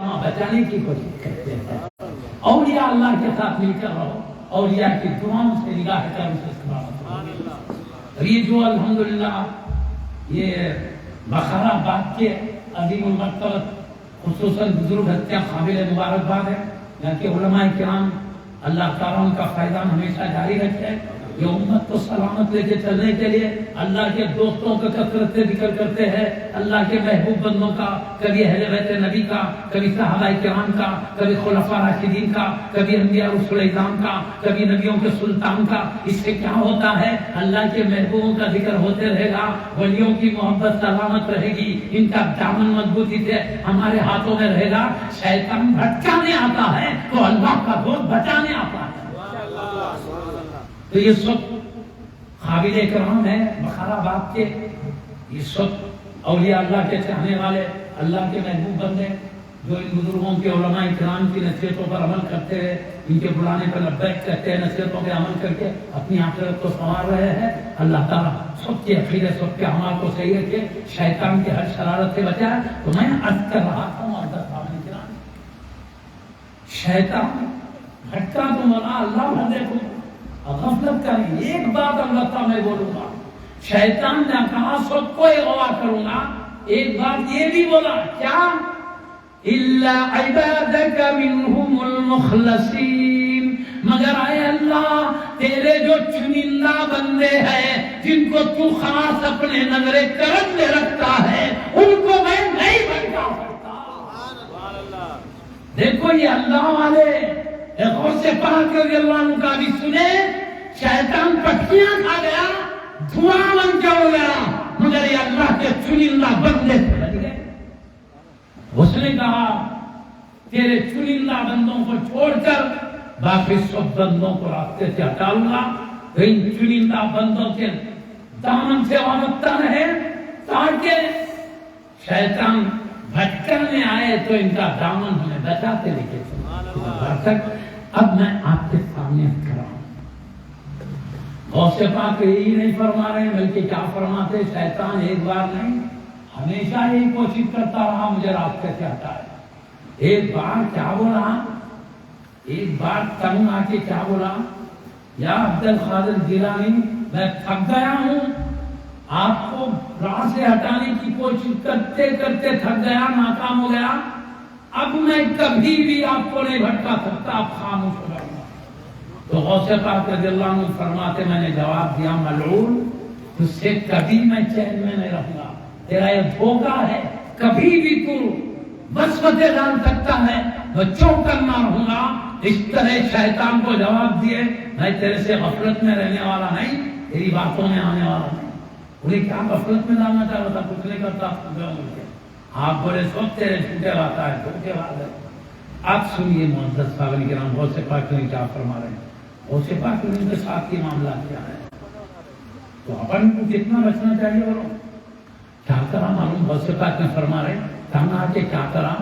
بچانے کی کوشش کرتے ہیں. اولیاء اللہ کے ساتھ مل کر رہو, اولیاء کی دعاؤں سے نگاہ کر اسے سلامت رہو. اور یہ جو الحمدللہ یہ بخارا بات کے عظیم المرتبت خصوصاً بزرگ ہستیاں قابل مبارکباد ہے. یہاں کے علماء کرام اللہ تعالیٰ ان کا فائدہ ہمیشہ جاری رکھے. یہ امت کو سلامت لے کے چلنے کے لیے اللہ کے دوستوں کا کثرت سے ذکر کرتے ہیں, اللہ کے محبوب بندوں کا, کبھی اہل بیت نبی کا, کبھی صحابہ کرام کا, کبھی خلفاء راشدین کا, کبھی انبیاء رسول اعظام کا, کبھی نبیوں کے سلطان کا. اس سے کیا ہوتا ہے, اللہ کے محبوبوں کا ذکر ہوتے رہے گا, ولیوں کی محبت سلامت رہے گی, ان کا دامن مضبوطی سے ہمارے ہاتھوں میں رہے گا. شیطان بھٹکانے آتا ہے تو اللہ کا دوست بچانے آتا ہے. تو یہ سب قابل اکرام ہے بخارا بات کے. یہ سب اولیاء اللہ کے چاہنے والے, اللہ کے محبوب بندے جو ان بزرگوں کے علماء کرام کی نصیحتوں پر عمل کرتے ہیں, ان کے بلانے پر لبیک کہتے ہیں, نصیحتوں پہ عمل کر کے اپنی آخرت کو سنوار رہے ہیں. اللہ تعالیٰ سب کے عقیدے, سب کے اعمال کو صحیح رکھے, شیطان کی ہر شرارت سے بچائے. تو میں عرض کر رہا تھا شیطان بھٹکا تو مولا اللہ بندے کو غفلت کریں. ایک بات اللہ میں بولوں گا, شیطان نے کہا سب کو اغوا کروں گا, ایک بات یہ بھی بولا کیا, الا عبادک منہم المخلصین, مگر اے اللہ تیرے جو چنندہ بندے ہیں جن کو تو خاص اپنے نظر کرم میں رکھتا ہے, ان کو میں نہیں بھٹکا سکتا. دیکھو یہ اللہ والے غوث پاک رضی اللہ عنہ کا بھی سنے, شیطان پٹکیاں کھا گیا, دھواں بن کے ہو گیا, مگر یہ اللہ کے چنندہ بندے سے بچ گئے. اس نے کہا تیرے چنندہ بندوں کو چھوڑ کر باقی سب بندوں کو راستے سے ہٹا لوں گا. ان چنندہ بندوں کے دامن سے وابستہ رہے تاکہ شیطان بھٹکنے آئے تو ان کا دامن ہمیں بچاتے لے کے چلے. اب میں آپ کے سامنے کھڑا ہوں. غوث پاک یہی نہیں فرما رہے بلکہ کیا فرماتے, شیطان ایک بار نہیں ہمیشہ یہی کوشش کرتا رہا مجھے راستے سے ہٹائے. ایک بار کیا بولا, ایک بار تنگ آ کے کیا بولا, یا عبد القادر جیلانی میں تھک گیا ہوں, آپ کو راہ سے ہٹانے کی کوشش کرتے کرتے تھک گیا, ناکام ہو گیا. اب میں کبھی بھی آپ کو نہیں بھٹکا سکتا, آپ خاموش ہو جاؤں گا. تو غوث پاک رضی اللہ عنہ فرماتے میں نے جواب دیا, ملعون تجھ سے کبھی میں چین میں نہیں رہوں گا, تیرا یہ دھوکہ ہے, کبھی بھی تو وسوسے ڈال سکتا ہے, میں چوک کر نہ رہوں گا. اس طرح شیطان کو جواب دیے, میں تیرے سے غفلت میں رہنے والا نہیں, تیری باتوں میں آنے والا نہیں. انہیں کیا غفلت میں ڈالنا چاہتا تھا, کچھ نہیں کرتا. آپ بولے سب تیرے چھوٹے بات ہے, چھوٹے بات ہے. آپ سنیے معزز صاحب کرام, غوث پاک نے کیا فرما رہے ہیں. غوث پاک نے ان کے ساتھ کی معاملہ کیا ہے, تو اپن کو کتنا بچنا چاہیے. بولو کیا کرا معلوم, غوث پاک نے فرما رہے تنگ آ کے کیا کرا,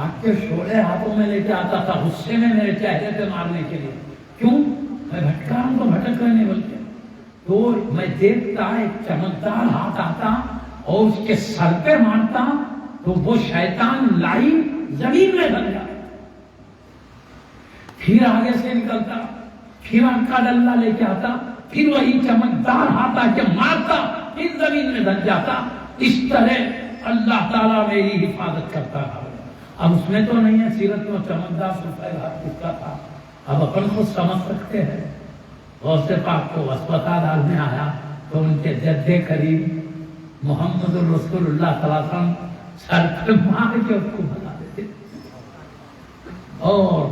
آگ کے شعلے ہاتھوں میں لے کے آتا تھا غصے میں میرے چہرے پہ مارنے کے لیے. کیوں, میں بھٹکا ہوں تو بھٹک رہے نہیں بولتے. تو میں دیکھتا ایک چمکدار ہاتھ آتا اور اس کے سر پہ مارتا تو وہ شیطان لائن زمین میں بن جاتا. پھر آگے سے نکلتا, پھر آگ کا ڈلہ لے کے آتا, پھر وہی چمکدار ہاتھ آ کے مارتا, پھر زمین میں بن جاتا. اس طرح اللہ تعالیٰ میری حفاظت کرتا تھا. اب اس میں تو نہیں ہے سیرت میں چمکدار سفید ہاتھ کس کا تھا, اب اپن خود سمجھ سکتے ہیں. غوث پاک کو وسوسہ ڈالنے آیا تو ان کے جد کریم محمد رسول اللہ صلی اللہ علیہ وسلم سر پہ مار کے اس کو بنا دیتے. اور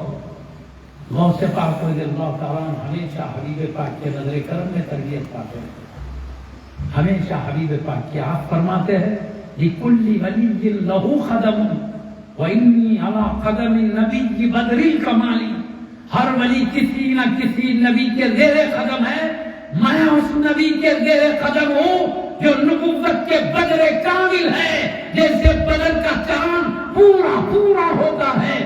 غوث پاک رضی اللہ تعالیٰ ہمیشہ حبیب پاک کے نظر کرم میں تربیت پاتے ہیں, ہمیشہ حبیب پاک کی. آپ فرماتے ہیں لِكُلِّ وَلِيٍّ لَهُ خَدَمٌ وَإِنِّي عَلَىٰ قَدَمِ النَّبِيِّ بَدْرِ الْكَمَالِ. ہر ولی کسی نہ کسی نبی کے زیر قدم ہے, میں اس نبی کے زیر قدم ہوں جو نبوت کے بدر کامل ہے. جیسے بدر کا چاند پورا پورا ہوتا ہے,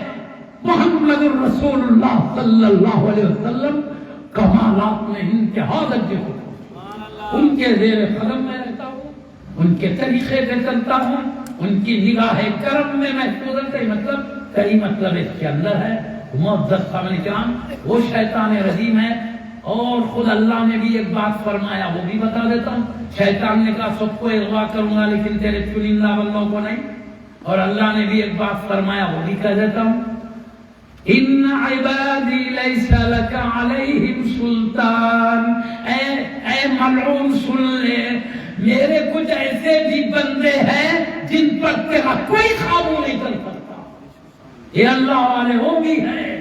محمد الرسول اللہ صلی اللہ علیہ وسلم کمالات میں انتہا درجے ہوتے ہیں. ان کے زیر قدم میں رہتا ہوں, ان کے طریقے سے چلتا ہوں, ان کی نگاہ کرم میں محفوظ ہے. مطلب کئی مطلب اس کے اندر ہے. معزز سامعین کرام، وہ شیطان رجیم ہے. اور خود اللہ نے بھی ایک بات فرمایا، وہ بھی بتا دیتا ہوں. شیطان نے کہا سب کو اغوا کروں گا لیکن تیرے چنندہ بندوں کو نہیں. اور اللہ نے بھی ایک بات فرمایا، وہ بھی کہہ دیتا ہوں، ان عبادی لیس لک علیہم سلطان. اے ملعون سن لے، میرے کچھ ایسے بھی بندے ہیں جن پر تیرا کوئی قابو نہیں کر سکتا. یہ اللہ والے وہ بھی ہیں،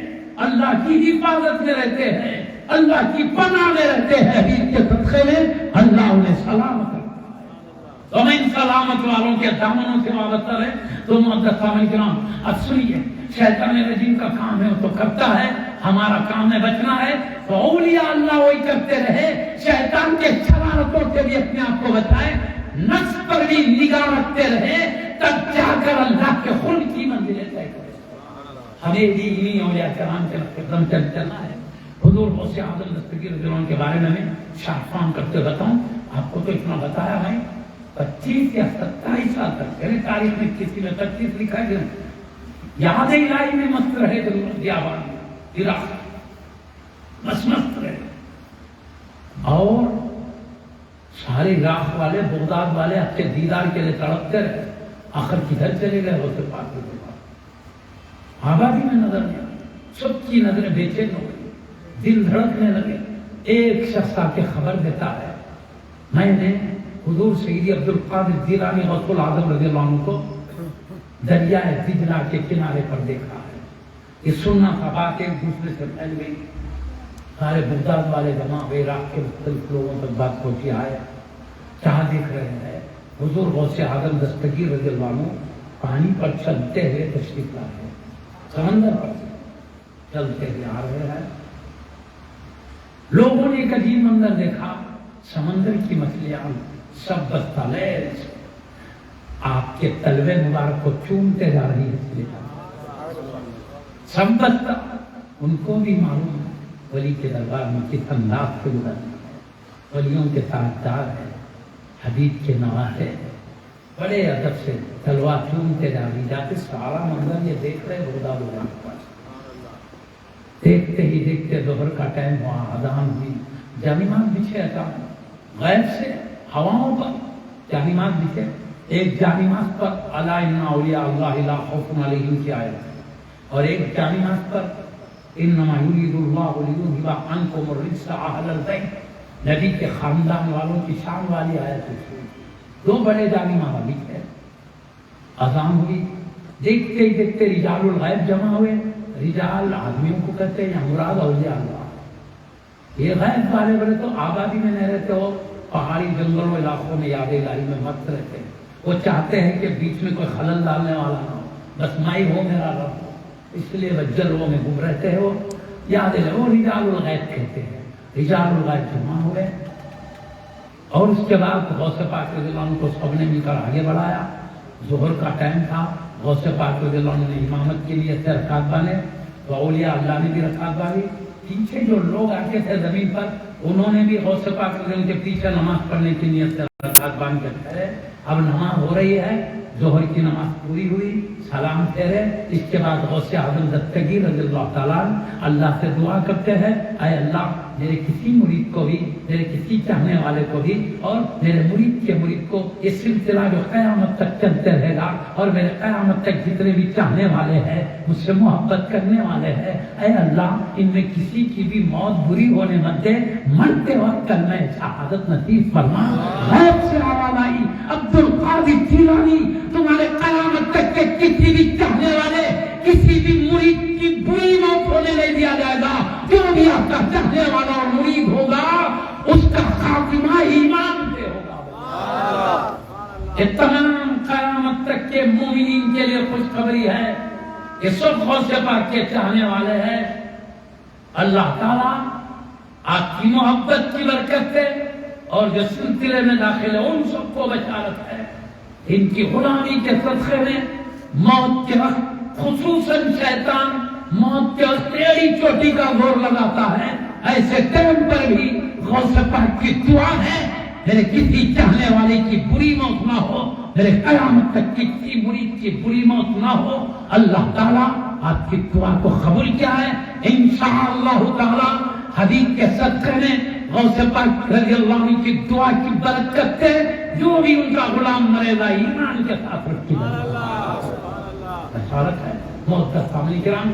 اللہ کی حفاظت میں رہتے ہیں، اللہ کی پناہ میں رہتے ہیں. حدیث کے صدقے میں اللہ انہیں سلامت رکھتا ہے. تو میں ان سلامت والوں کے دامنوں سے وابستہ رہے. تو معزز سامعین کرام، اب سنیے، شیطان رجیم کا کام ہے وہ تو کرتا ہے، ہمارا کام ہے بچنا ہے. تو اولیاء اللہ وہی کرتے رہے، شیطان کے شرارتوں سے بھی اپنے آپ کو بچائے، نفس پر بھی نگاہ رکھتے رہے، تب جا کر اللہ کے خلق کی منزلیں طے کرے. ہمیں بھی انہیں اولیاء کرام کے قدم چلنا ہے. حضور غوث اعظم دستگیر رضی اللہ عنہ کے بارے میں شارٹ فارم کرتے بتاؤں آپ کو. تو اتنا بتایا میں 25 یا 27 سال تک میرے تاریخ میں کسی میں 25 لکھا ہے، یاد الہی میں مست رہے دیابان عراق بس مست رہے. اور سارے عراق والے بغداد والے آپ کے دیدار کے لیے تڑپتے رہے. آخر کدھر چلے گئے غوث پاک کے بعد؟ آبادی میں نظر نہیں آئی، سب کی نظریں بے چین ہو گئی، دل دھڑکنے لگے. ایک شخص آ کے خبر دیتا ہے، میں نے حضور سیدی عبدالقادر جیلانی غوث العظم رضی اللہ عنہ کو دریائے دجلہ کے کنارے پر دیکھا ہے. یہ سننا تھا، بات ایک دوسرے سے پھیل گئی، سارے بغداد والے جمع ہوئے، عراق کے مختلف لوگوں تک بات پہنچی. آیا کیا دیکھ رہے ہیں؟ حضور غوث اعظم دستگیر رضی اللہ عنہ پانی پر چلتے ہوئے تشریف لائے ہیں، سمندر پر چلتے ہوئے آ رہے ہیں. لوگوں نے ایک عجیب منظر دیکھا، سمندر کی مچھلیاں سب بستالیل آپ کے تلوے مبارک کو چومتے جا رہی ہے. سب بستا ان کو بھی معلوم ہے ولی کے دربار میں کس انداز سے گزرنا ہے. ولیوں کے تاجدار ہے، حبیب کے نواسے ہے، بڑے ادب سے تلوار چومتے جا رہی. جاتے سارا منظر یہ دیکھ رہے بغداد والے کے پاس. دیکھتے ہی دیکھتے ظہر کا ٹائم ہوا، اذان ہوئی، جامعات بچھے اچانک غیب سے ہواؤں پر جامعات بچھے. ایک جامعات پر الا ان اولیاء اللہ لا خوف علیہم کی آیت، اور ایک جامعات پر انما یرید اللہ لیذھب عنکم الرجس اہل البیت، نبی کے خاندان والوں کی شان والی آیت ہے. دو بڑے جامعات بچھے. اذان ہوئی، دیکھتے ہی دیکھتے رجال الغیب جمع ہوئے. رجال آدمیوں کو کہتے ہیں یا مراد اولیاء اللہ. یہ غیب والے بڑے تو آبادی میں نہیں رہتے ہو، پہاڑی جنگلوں علاقوں میں یاد الہی میں مست رہتے ہیں. وہ چاہتے ہیں کہ بیچ میں کوئی خلل ڈالنے والا نہ ہو، بس میں ہو میرا رب ہو، اس لیے وہ جلووں میں گھوم رہتے ہو. یاد ہے وہ رجال الغیب کہتے ہیں. رجال الغیب جمع ہوئے اور اس کے بعد غوث پاک رضی اللہ عنہ کو سب نے مل کر آگے بڑھایا. ظہر کا ٹائم تھا، غوث پاک رضی اللہ عنہ نے امامت کے لیے رکعت باندھے، تو اولیاء اللہ نے بھی رکعت باندھی. پیچھے جو لوگ آتے تھے زمین پر انہوں نے بھی غوث پاک رضی اللہ عنہ کے پیچھے نماز پڑھنے کی نیت سے رکعت باندھ کر کھڑے. اب نماز ہو رہی ہے، ظہر کی نماز پوری ہوئی، سلام پھیرے. اس کے بعد غوث اعظم دستگیر رضی اللہ تعالیٰ اللہ سے دعا کرتے ہیں، اے اللہ میرے کسی مرید کو بھی، میرے کسی چاہنے والے کو بھی، اور میرے مرید کے مرید کو یہ سلسلہ جو قیامت تک چلتے رہے گا، اور میرے قیامت تک جتنے بھی چاہنے والے ہیں، مجھ سے محبت کرنے والے ہیں، اے اللہ ان میں کسی کی بھی موت بری ہونے مت دے، مرتے وقت کلمہ شہادت نصیب فرما. غیب سے آواز آئی، عبدالقادر جیلانی تمہارے قیامت تک کے کسی بھی چاہنے والے، کسی بھی مرید کی بری موت ہونے نہیں دیا جائے گا. جو بھی آپ کا چاہنے والا اور مرید ہوگا اس کا خاتمہ ایمان پہ ہوگا. یہ تمام قیامت تک کے مومنین کے لیے خوشخبری ہے. یہ سب غوث پاک کے چاہنے والے ہیں. اللہ تعالیٰ آپ کی محبت کی برکت سے اور جو سلسلے میں داخل ہے ان سب کو بشارت ہے. ان کی غلامی کے صدقے میں موت کے وقت خصوصاً شیطان موت کے وقت ٹیڑھی چوٹی کا زور لگاتا ہے. ایسے ٹائم پر بھی غوث پاک کی دعا ہے میرے کسی چاہنے والے کی بری موت نہ ہو، میرے قیامت تک کسی مرید کی بری موت نہ ہو. اللہ تعالیٰ آپ کی دعا کو قبول کیا ہے انشاءاللہ تعالیٰ حدیث کے صدقے میں غوث پاک رضی اللہ عنہ کی دعا کی برکت سے جو بھی ان کا غلام مرے گا ایمان کے ساتھ رکھی بشارت ہے۔ محترم سامعین کرام،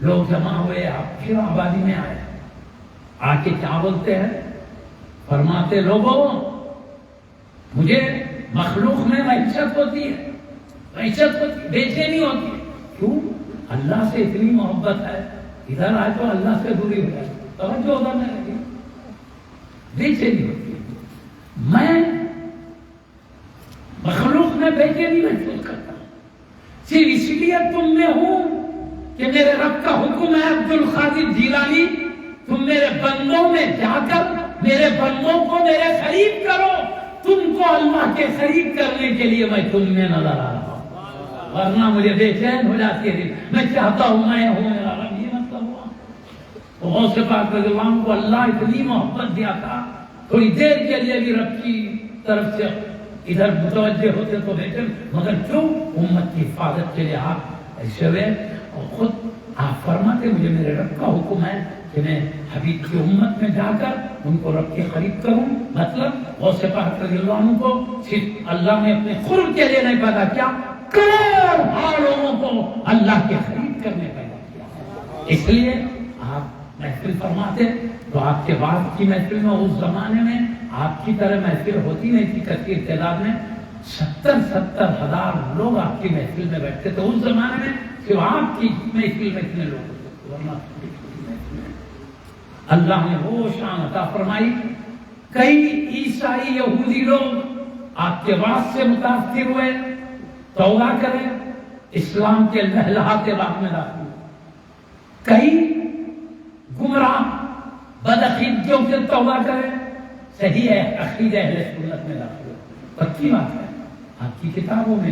لوگ جمع ہوئے، آپ پھر آبادی میں آئے، آ کے کیا بولتے ہیں؟ فرماتے لوگوں مجھے مخلوق میں وحشت ہوتی ہے، وحشت ہوتی ہے، بے چینی ہوتی ہے۔ کیوں؟ اللہ سے اتنی محبت ہے، ادھر آئے تو اللہ سے دوری ہو جائے، توجہ ادھر نہیں لگی، بے چینی ہوتی ہے۔ میں مخلوق میں بے چینی محسوس کرتا ہوں، صرف اس لیے تم میں ہوں کہ میرے رب کا حکم ہے عبد القادر جیلانی تم میرے بندوں میں جا کر میرے بندوں کو میرے قریب کرو، تم کو اللہ کے قریب کرنے کے لیے میں تم میں نظر آ رہا ہوں، ورنہ مجھے بے چین ہو جاتی ہے، میں چاہتا ہوں میں ہوں میرا رب، یہ مطلب ہوا۔ غوث پاک رضی اللہ عنہ کو اللہ اتنی محبت دیا تھا، تھوڑی دیر کے لیے بھی رب کی طرف سے ادھر متوجہ ہوتے تو بہتر، مگر کیوں؟ امت کی حفاظت کے لیے آپ ایسے ہوئے، اور خود آپ فرماتے مجھے میرے رب کا حکم ہے کہ میں حبیب کی امت میں جا کر ان کو رب کے قریب کروں۔ مطلب غوث پاک رضی اللہ عنہ کو صرف اللہ نے اپنے قرب کے لیے نہیں پیدا کیا، کروڑ لوگوں کو اللہ کے قریب کرنے پیدا کیا۔ اس لیے آپ محفل فرماتے تو آپ کے بعد کی محفل میں اس زمانے میں آپ کی طرح محفل ہوتی نہیں تھی، کثیر تعداد میں 70,000 لوگ آپ کی محفل میں بیٹھتے تھے اس زمانے میں، صرف آپ کی محفل میں اتنے لوگ ہوتے۔ اللہ نے وہ شان عطا فرمائی، کئی عیسائی یہودی لوگ آپ کے بعد سے متاثر ہوئے، توبہ کریں، اسلام کے لہلہاتے باغ میں داخل ہوئے، کئی گمراہ بدعقیدیوں سے توبہ کریں، صحیح ہے عقیدہ اہل سنت میں داخل ہوئے۔ پکی بات ہے، آپ کی کتابوں میں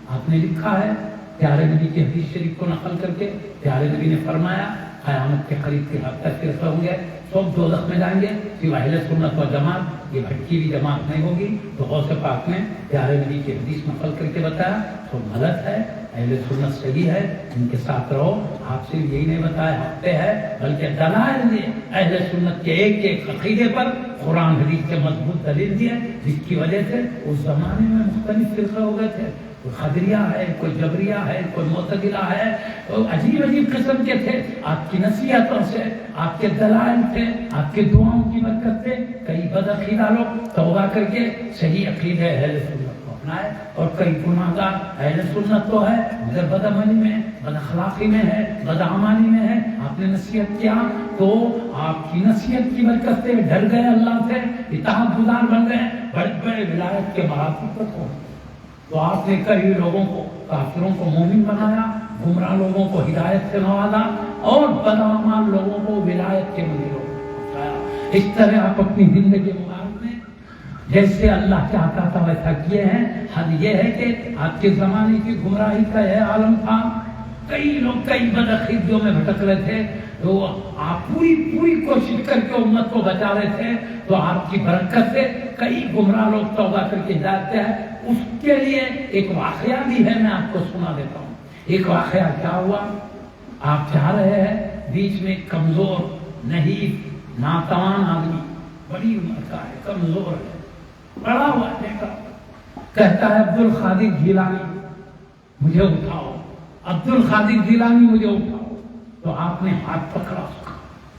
آپ نے لکھا ہے، پیارے نبی کی حدیث شریف کو نقل کر کے پیارے نبی نے فرمایا قیامت کے قریب کے حد تک فرقہ ہوں گے، سب دوزخ میں جائیں گے، سوائے اہل سنت و جماعت، یہ بھٹکی ہوئی جماعت نہیں ہوگی۔ تو غوث پاک نے پیارے نبی کی حدیث نقل کر کے بتایا تو غلط ہے، اہل سنت صحیح ہے، ان کے ساتھ رہو۔ آپ سے یہی نہیں بتایا ہفتے ہے، بلکہ دلائل دیے اہل سنت کے ایک ایک عقیدے پر، قرآن حدیث کے مضبوط دلیل دیے، جس کی وجہ سے اس زمانے میں مختلف فرقے ہو گئے تھے، کوئی قدریہ ہے، کوئی جبریہ ہے، کوئی معتزلہ ہے، عجیب عجیب قسم کے تھے۔ آپ کی نصیحتوں سے، آپ کے دلائل تھے، آپ کے دعاؤں کی برکت سے کئی بدعقیدہ لوگ توبہ کر کے صحیح عقیدہ اہل سنت کو اپنائے، اور کئی گناہگار اہل سنت تو ہے مگر بدعملی میں، بد اخلاقی میں ہے، بدعمالی میں ہے۔ آپ نے نصیحت کیا تو آپ کی نصیحت کی برکت سے ڈر گئے، اللہ سے اطاعت گزار بن گئے، بڑے بڑے ولایت کے مراتب تک ہو۔ تو آپ نے کئی لوگوں کو، کافروں کو مومن بنایا، گمراہ لوگوں کو ہدایت سے نوازا، اور بدعمال لوگوں کو ولایت کے منزلوں پر پہنچایا۔ اس طرح آپ اپنی زندگی مبارک میں جیسے اللہ چاہتا تھا ویسا کیے ہیں۔ حد یہ ہے کہ آپ کے زمانے کی گمراہی کا یہ عالم تھا، کئی لوگ کئی بدعقیدیوں میں بھٹک رہے تھے، تو آپ پوری کوشش کر کے امت کو بچا رہے تھے، تو آپ کی برکت سے کئی گمراہ لوگ توبہ کر کے جاتے ہیں۔ اس کے لیے ایک واقعہ بھی ہے، میں آپ کو سنا دیتا ہوں۔ ایک واقعہ کیا ہوا، آپ جا رہے ہیں، بیچ میں کمزور نہیں ناتوان آدمی، بڑی عمر کا ہے، کمزور ہے، بڑا ہوا دیکھا، کہتا ہے عبد القادر جیلانی مجھے اٹھاؤ، عبد القادر جیلانی مجھے اٹھاؤ۔ تو آپ نے ہاتھ پکڑا، اس کا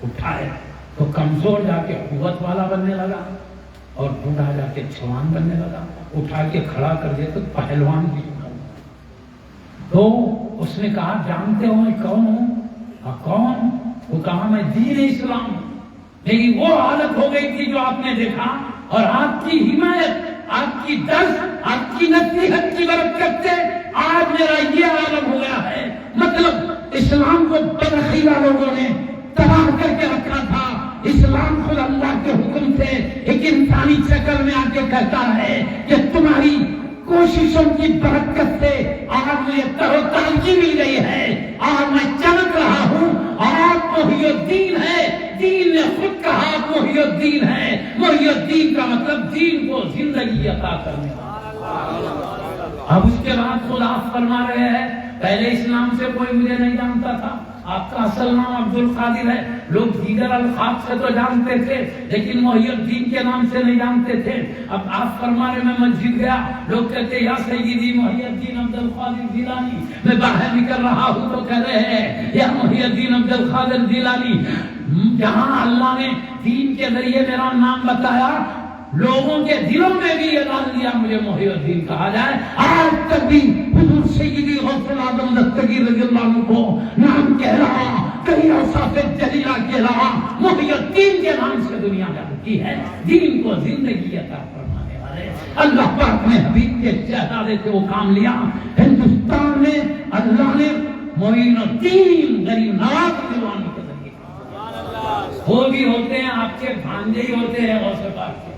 اٹھائے تو کمزور جا کے قوت والا بننے لگا، اور بوڑھا جا کے جوان بننے لگا، اٹھا کے کھڑا کر دیا تو پہلوان بھی اٹھا۔ تو اس نے کہا جانتے ہو میں کون ہوں؟ کون؟ وہ کہا میں دین اسلام ہوں۔ لیکن وہ حالت ہو گئی تھی جو آپ نے دیکھا، اور آپ کی حمایت، آپ کی درس، آپ کی نصیحت کی برکت سے آج میرا یہ عالم ہو گیا ہے۔ مطلب اسلام کو بدعقیدہ لوگوں نے تباہ کر کے رکھا تھا، اسلام خود اللہ کے حکم سے ایک انسانی شکل میں آ کے کہتا ہے کہ تمہاری کوششوں کی برکت سے آج مجھے تر و تازگی مل گئی ہے، آج میں چمک رہا ہوں، آپ محی الدین ہے، دین نے خود کہا آپ محی الدین ہے۔ محی الدین کا مطلب دین کو زندگی عطا کرنے والا۔ اب اس کے بعد خدا فرما رہے ہیں پہلے اس نام سے کوئی مجھے نہیں جانتا تھا، آپ کا اصل نام عبد القادر ہے، لوگ دیگر القاب سے تو جانتے تھے لیکن محی الدین کے نام سے نہیں جانتے تھے۔ اب آپ فرمانے میں مسجد گیا، لوگ کہتے یا سیدی محی الدین عبد القادر جیلانی، میں باہر نکل رہا ہوں تو کہہ رہے ہیں یا محی الدین عبد القادر جیلانی۔ جہاں اللہ نے دین کے ذریعے میرا نام بتایا، لوگوں کے دلوں میں بھی یہ ڈال دیا مجھے محی الدین کہا جائے۔ آج تک بھی حضور سیدی غوث العظم دستگیر رضی اللہ عنہ کو نام کہہ رہا، کہیں اوصاف جلیلہ کہہ رہا، محی الدین کے نام سے دنیا جانتی ہے۔ دین کو زندگی عطا فرمانے والے اللہ پاک نے حبیب کے شہزادے سے وہ کام لیا۔ ہندوستان میں اللہ نے معین الدین غریب نواز دیوانی کے ذریعے وہ بھی ہوتے ہیں آپ کے بھانجے ہی ہوتے ہیں غوث پاک کے۔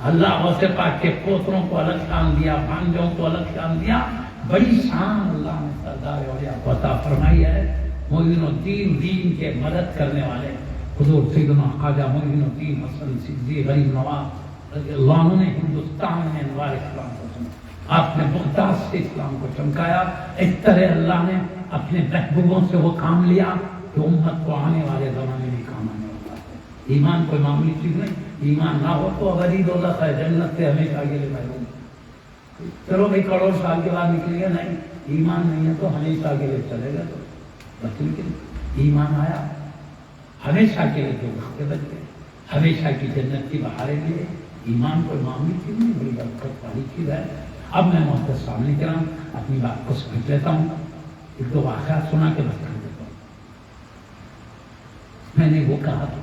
اللہ غوث پاک کے پوتروں کو الگ شان دیا، بھانجوں کو الگ شان دیا، بڑی شان اللہ نے سردار اولیاء کو عطا فرمائی ہے۔ معین الدین دین کے مدد کرنے والے حضور سیدنا خواجہ معین الدین حسن سیدی غریب نواز رضی اللہ عنہ نے ہندوستان میں انوار اسلام کو چمکایا، آپ نے بغداد سے اسلام کو چمکایا۔ اس طرح اللہ نے اپنے محبوبوں سے وہ کام لیا کہ امت کو آنے والے زمانے میں کام آنے والا ہے۔ ایمان کوئی معمولی چیز نہیں، ایمان نہ ہو تو غریب دوزخ ہے، جنت سے ہمیشہ کے لیے محروم۔ چلو بھائی کروڑ سال کے بعد نکلے گا، نہیں، ایمان نہیں ہے تو ہمیشہ کے لیے چلے گا۔ تو بچنے کے لیے ایمان آیا، ہمیشہ کے لیے دوزخ سے بچ گئے، ہمیشہ کی جنت کی بہاریں لیے۔ ایمان کوئی معمولی چیز نہیں، بڑی برکت والی چیز ہے۔ اب میں محترم سامنے کرام اپنی بات کو سمجھ لیتا ہوں، ایک دو واقعات سنا کے بتا دیتا ہوں۔ میں نے وہ کہا تھا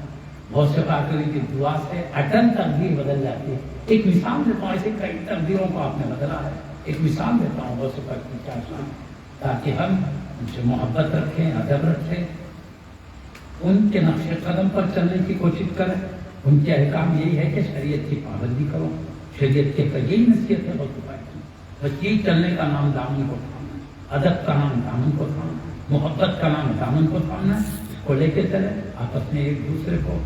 غوث پاک کی دعا سے اٹل تقدیر بدل جاتی ہے۔ ایک مثال دیتا ہوں، ایسے کئی تقدیروں کو آپ نے بدلا ہے۔ ایک مثال دیتا ہوں غوث پاک کی کیا شان، تاکہ ہم ان سے محبت رکھیں، ادب رکھیں، ان کے نقش قدم پر چلنے کی کوشش کریں۔ ان کے احکام یہی ہے کہ شریعت کی پابندی کرو، شریعت کے یہی نصیحت ہے غوث پاک کی۔ بس یہ چلنے کا نام دامن کو تھامنا، ادب کا نام دامن کو تھامنا، محبت کا نام دامن کو تھامنا، اس کو لے کے چلے آپس میں ایک دوسرے کو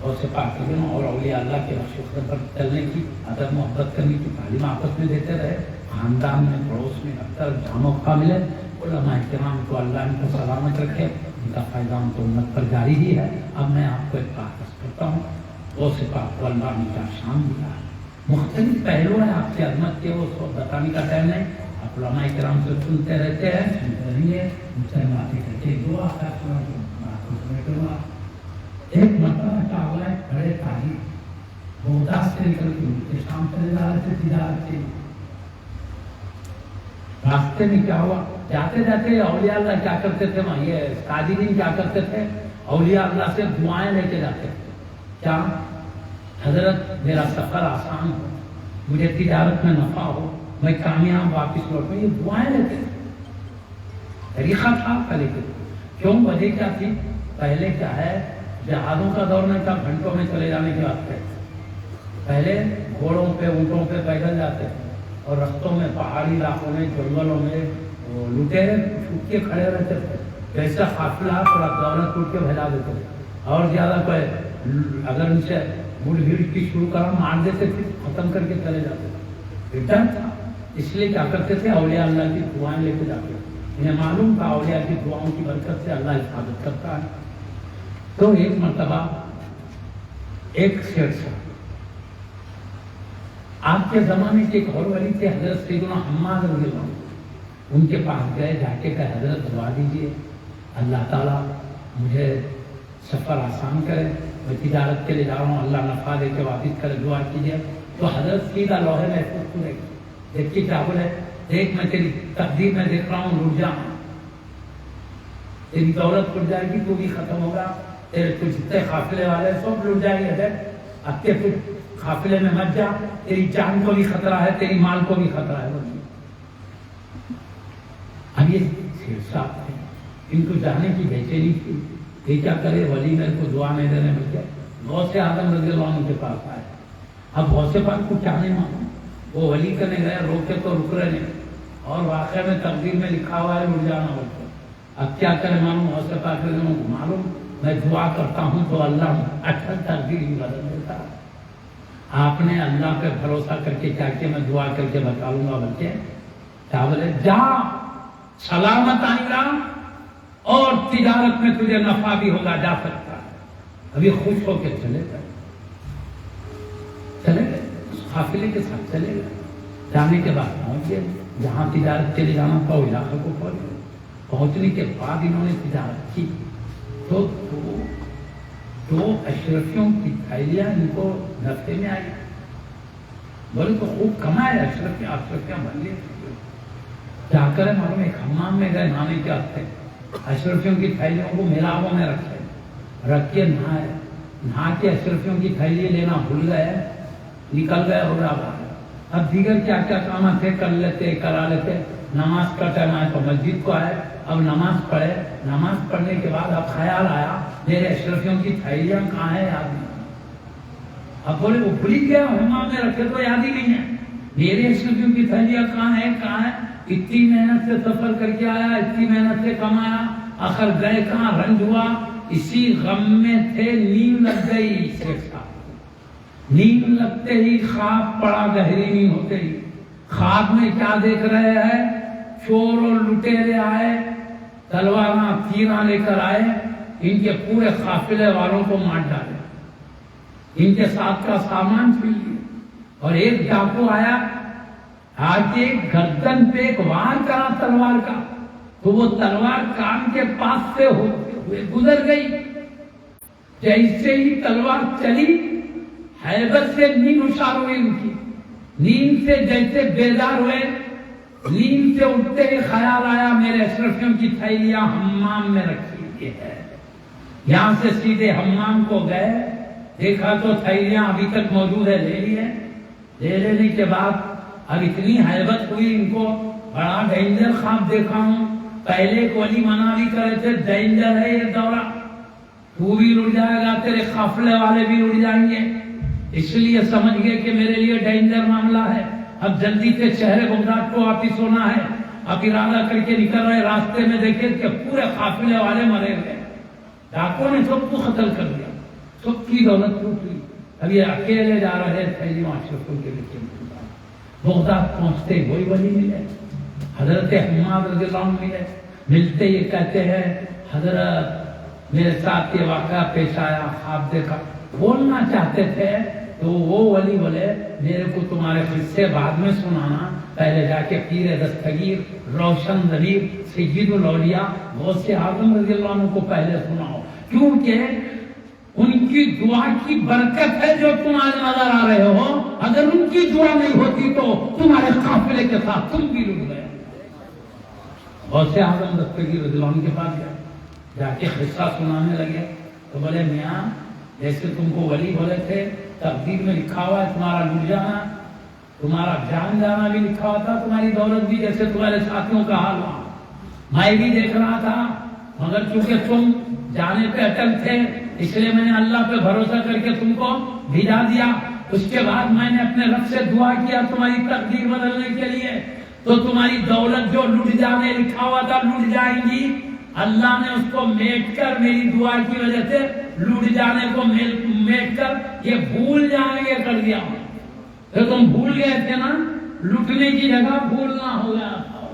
غوث پاک اور اولیاء اللہ کے نقش قدم پر چلنے کی، ادب محبت کرنے کی تعلیم آپس میں دیتے رہے۔ خاندان میں، پڑوس میں، ہر طرف جہاں موقع ملے علماء کرام کو اللہ ان کو سلامت رکھے، ان کا فائدہ ان کو امت پر جاری ہی ہے۔ اب میں آپ کو ایک بات کرتا ہوں، غوث پاک کو اللہ نے کیا شان دیا ہے، مختلف پہلو ہیں آپ کی عظمت کے، وہ سب بتانے کا ٹائم نہیں۔ آپ علماء کرام سے سنتے رہتے ہیں، سنتے رہیے، ان سے باتیں کر کے دعا کرنا ایک مرتبہ کیا ہوا ہے، بڑے تاریخ بغداد سے نکل کے شام چلے جا رہے تھے تجارت کے، راستے میں کیا ہوا، جاتے جاتے اولیاء اللہ کیا کرتے تھے، یہ قادرین کیا کرتے تھے، اولیاء اللہ سے دعائیں لے کے جاتے تھے۔ کیا حضرت میرا سفر آسان ہو، مجھے تجارت میں نفع ہو، میں کامیاب واپس لوٹوں، یہ دعائیں لیتے تھے۔ طریقہ تھا پہلے کے، کیوں وجہ کیا تھی، پہلے کیا ہے جہازوں کا دور نہیں تھا، گھنٹوں میں چلے جانے کی بات ہے۔ پہلے گھوڑوں پہ، اونٹوں پہ پیدل جاتے تھے، اور رستوں میں، پہاڑی علاقوں میں، جنگلوں میں لٹیرے چھپ کے کھڑے رہتے تھے، جیسا قافلہ تھوڑا دولت ٹوٹ کے بھجا دیتے تھے، اور زیادہ کوئی اگر ان سے مڑ بھیڑ کی شروع کرا مار دیتے تھے، ختم کر کے چلے جاتے تھے۔ ڈر تھا، اس لیے کیا کرتے تھے، اولیاء اللہ کی دعائیں لے کے جاتے تھے۔ انہیں معلوم تھا اولیاء کی دعاؤں کی برکت سے اللہ حفاظت کرتا ہے۔ تو ایک مرتبہ ایک شیخ صاحب، آپ کے زمانے کے ایک اور ولی تھے حضرت سیدنا حماد رضی اللہ عنہ، ان کے پاس گئے، جا کے کہا حضرت دعا دیجیے اللہ تعالیٰ مجھے سفر آسان کرے، میں تجارت کے لیے جا رہا ہوں، اللہ نفع دے کے واپس کرے، دعا کیجیے۔ تو حضرت سیدھا لوہے محفوظ کو دیکھ کے کیا بولے، دیکھ میں تیری تقدیر میں دیکھ رہا ہوں، رک جا، تیری دولت ٹوٹ جائے گی، تو بھی ختم ہوگا، تیرے کچھ جتنے قافلے والے سب لٹ جائیں گے، اب کے کچھ قافلے میں مت جا، تیری جان کو بھی خطرہ ہے، تیری مال کو بھی خطرہ ہے۔ اب یہ شیخ صاحب تھے، ان کو جانے کی بے چینی تھی، یہ کیا کرے، ولی میرے کو دعا نہیں دینے مل گیا، غوث اعظم رضی اللہ عنہ کے پاس آئے۔ اب غوث پاک کو کیا نہیں معلوم، وہ ولی کرنے گئے، روکے تو رک رہے نہیں، اور واقعہ میں تقدیر میں لکھا ہوا ہے رک جانا بولتے۔ اب کیا کرے معلوم، غوث پاک رضی اللہ عنہ کو معلوم میں دعا کرتا ہوں تو اللہ اٹل تقدیر ہی بدل دیتا ہے۔ آپ نے اللہ پہ بھروسہ کر کے کیا کیا، میں دعا کر کے بتا لوں گا، بلکہ کیا بولے، جا سلامت آئے گا اور تجارت میں تجھے نفع بھی ہوگا، جا سکتا ہے۔ ابھی خوش ہو کے چلے گئے اس قافلے کے ساتھ چلے گئے۔ جانے کے بعد پہنچ گئے جہاں تجارت کے لیے جانا تھا، وہ علاقے کو پہنچ گئے۔ پہنچنے کے بعد انہوں نے تجارت کی تو اشرفیوں کی تھیلیاں ان کو نفے میں آئی، بولے تو خوب کمائے اشرفیاں بن لی۔ جا کر معلوم ایک حمام میں گئے نہانے کے واسطے، اشرفیوں کی تھیلیوں کو میرابوں میں رکھ کے نہا کے اشرفیوں کی تھیلی لینا بھول گئے، نکل گئے اور اب دیگر کیا کیا کام تھے کرا لیتے۔ نماز کا ٹائم آئے تو مسجد کو آئے، اب نماز پڑھے، نماز پڑھنے کے بعد اب خیال آیا میرے اشرفیوں کی تھیلیاں کہاں ہے، یاد نہیں۔ اب بولے وہ بھول گیا، حمام میں رکھے تو یاد ہی نہیں ہے، میرے اشرفیوں کی تھیلیاں کہاں ہے۔ اتنی محنت سے سفر کر کے آیا، اتنی محنت سے کمایا، آخر گئے کہاں، رنج ہوا، اسی غم میں تھے، نیند لگ گئی۔ نیند لگتے ہی خواب پڑا، گہری نیند ہوتے ہی خواب میں کیا دیکھ رہے ہیں، چور اور لٹیرے آئے، تلواراں تیراں لے کر آئے، ان کے پورے قافلے والوں کو مار ڈالے، ان کے ساتھ کا سامان چھین لیا۔ اور ایک ڈاکو آیا، آگے گردن پہ ایک وار کرا تلوار کا، تو وہ تلوار کان کے پاس سے ہوئے گزر گئی۔ جیسے ہی تلوار چلی، حیبت سے نیند اشار ہوئی ان کی، نیند سے جیسے بیدار ہوئے، نیند سے اٹھتے ہی خیال آیا میرے اشرفیوں کی تھیلیاں حمام میں رکھی ہوئی ہے۔ یہاں سے سیدھے حمام کو گئے، دیکھا تو تھیلیاں ابھی تک موجود ہے، لے لیے۔ لے لینے کے بعد اب اتنی حیبت ہوئی ان کو، بڑا ڈینجر خواب دیکھا ہوں۔ پہلے کولی منع بھی کرے تھے، ڈینجر ہے یہ دورہ، تو بھی اڑ جائے گا، تیرے قافلے والے بھی اڑ جائیں گے، اس لیے سمجھ گئے کہ میرے لیے ڈینجر معاملہ ہے۔ اب جلدی سے شہر بغداد کو واپس ہونا ہے۔ اب ارادہ کر کے نکل رہے، راستے میں دیکھے کہ پورے قافلے والے مرے ہوئے، ڈاکوں نے سب کو قتل کر دیا، سب کی دولت لوٹ لی۔ اب یہ اکیلے جا رہے تھے اشرفوں کے لیے۔ بغداد پہنچتے وہی ولی ملے، حضرت حماد رضی اللہ عنہ ملے۔ ملتے یہ کہتے ہیں حضرت میرے ساتھ یہ واقعہ پیش آیا، خواب دیکھا۔ بولنا چاہتے تھے تو وہ ولی بولے میرے کو تمہارے قصے بعد میں سنانا، پہلے جا کے پیر دستگیر روشن ضمیر سید الاولیاء غوث اعظم رضی اللہ عنہ کو پہلے سناؤ، کیونکہ ان کی دعا کی برکت ہے جو تم آج نظر آ رہے ہو۔ اگر ان کی دعا نہیں ہوتی تو تمہارے قافلے کے ساتھ تم بھی لٹ گئے۔ غوث اعظم دستگیر رضی اللہ عنہ کے پاس گئے، جا کے قصہ سنانے لگے تو بولے میاں جیسے تم کو ولی بولے تھے، تقدیر میں لکھا ہوا ہے تمہارا لٹ جانا، تمہارا جان جانا بھی لکھا ہوا تھا، تمہاری دولت بھی، جیسے تمہارے ساتھیوں کا حال ہوا میں بھی دیکھ رہا تھا، مگر چونکہ تم جانے پہ اٹل تھے اس لیے میں نے اللہ پہ بھروسہ کر کے تم کو بھیجا دیا۔ اس کے بعد میں نے اپنے رب سے دعا کیا تمہاری تقدیر بدلنے کے لیے، تو تمہاری دولت جو لٹ جانے لکھا ہوا تھا لٹ جائیں گی، اللہ نے اس کو میٹ کر میری دعا کی وجہ سے لٹ جانے کو میٹ کر یہ بھول جائیں گے کر دیا۔ تو تم بھول گئے تھے نا، لٹنے کی جگہ بھولنا ہو گیا تھا،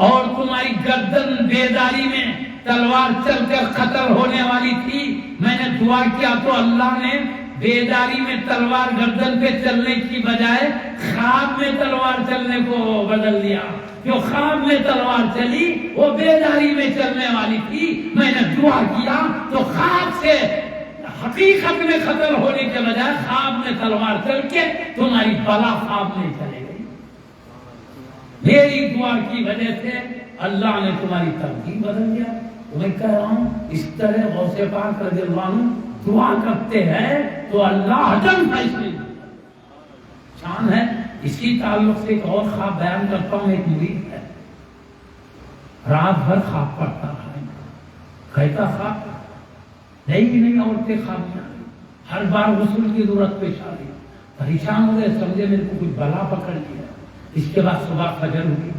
اور تمہاری گردن بیداری میں تلوار چل کر قتل ہونے والی تھی، میں نے دعا کیا تو اللہ نے بیداری میں تلوار گردن پہ چلنے کی بجائے خواب میں تلوار چلنے کو بدل دیا۔ جو خواب میں تلوار چلی وہ بیداری میں چلنے والی تھی، میں نے دعا کیا تو خواب سے حقیقت میں قتل ہونے کے بجائے خواب میں تلوار چل کے تمہاری بلا خواب میں چلے گئی۔ میری دعا کی وجہ سے اللہ نے تمہاری تقدیر بدل دیا۔ میں کہہ رہا ہوں اس طرح غوث پاک رضی اللہ عنہ دعا کرتے ہیں تو اللہ حتم فیصلے شان ہے۔ اسی تعلق سے ایک اور خواب بیان کرتا ہوں۔ ایک مرید ہے، رات بھر خواب پڑتا ہے، کہتا خواب نہیں عورتیں خواب میں آئی، ہر بار غسل کی ضرورت پیش آ رہی، پریشان ہو گئے، سمجھے میرے کو کچھ بلا پکڑ لیا۔ اس کے بعد صبح فجر ہوئی،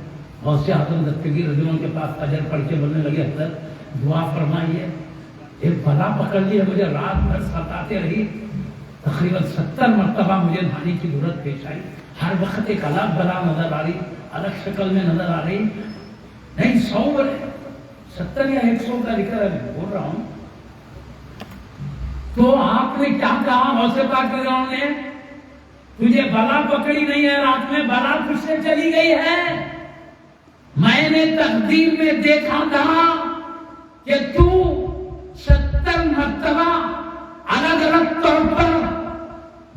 غوث اعظم دستگیر رضی اللہ عنہ کے پاس فجر پڑھ کے بولنے لگے حضرت دعا فرمائیے، ایک بلا پکڑ لی ہے، مجھے رات بھر ستاتے رہی، تقریباً 70 مرتبہ مجھے نہانے کی ضرورت پیش آئی، ہر وقت ایک الگ بلا نظر آ رہی، الگ شکل میں نظر آ رہی، نہیں 100 بولے 70 یا 100 کا ذکر ہے بول رہا ہوں. تو آپ نے کیا کہا غوث پاک رضی اللہ عنہ نے؟ تجھے بلا پکڑی نہیں ہے رات میں، بلا تجھ سے چلی گئی ہے. میں نے تقدیر میں دیکھا تھا کہ تو 70 مرتبہ الگ الگ طور پر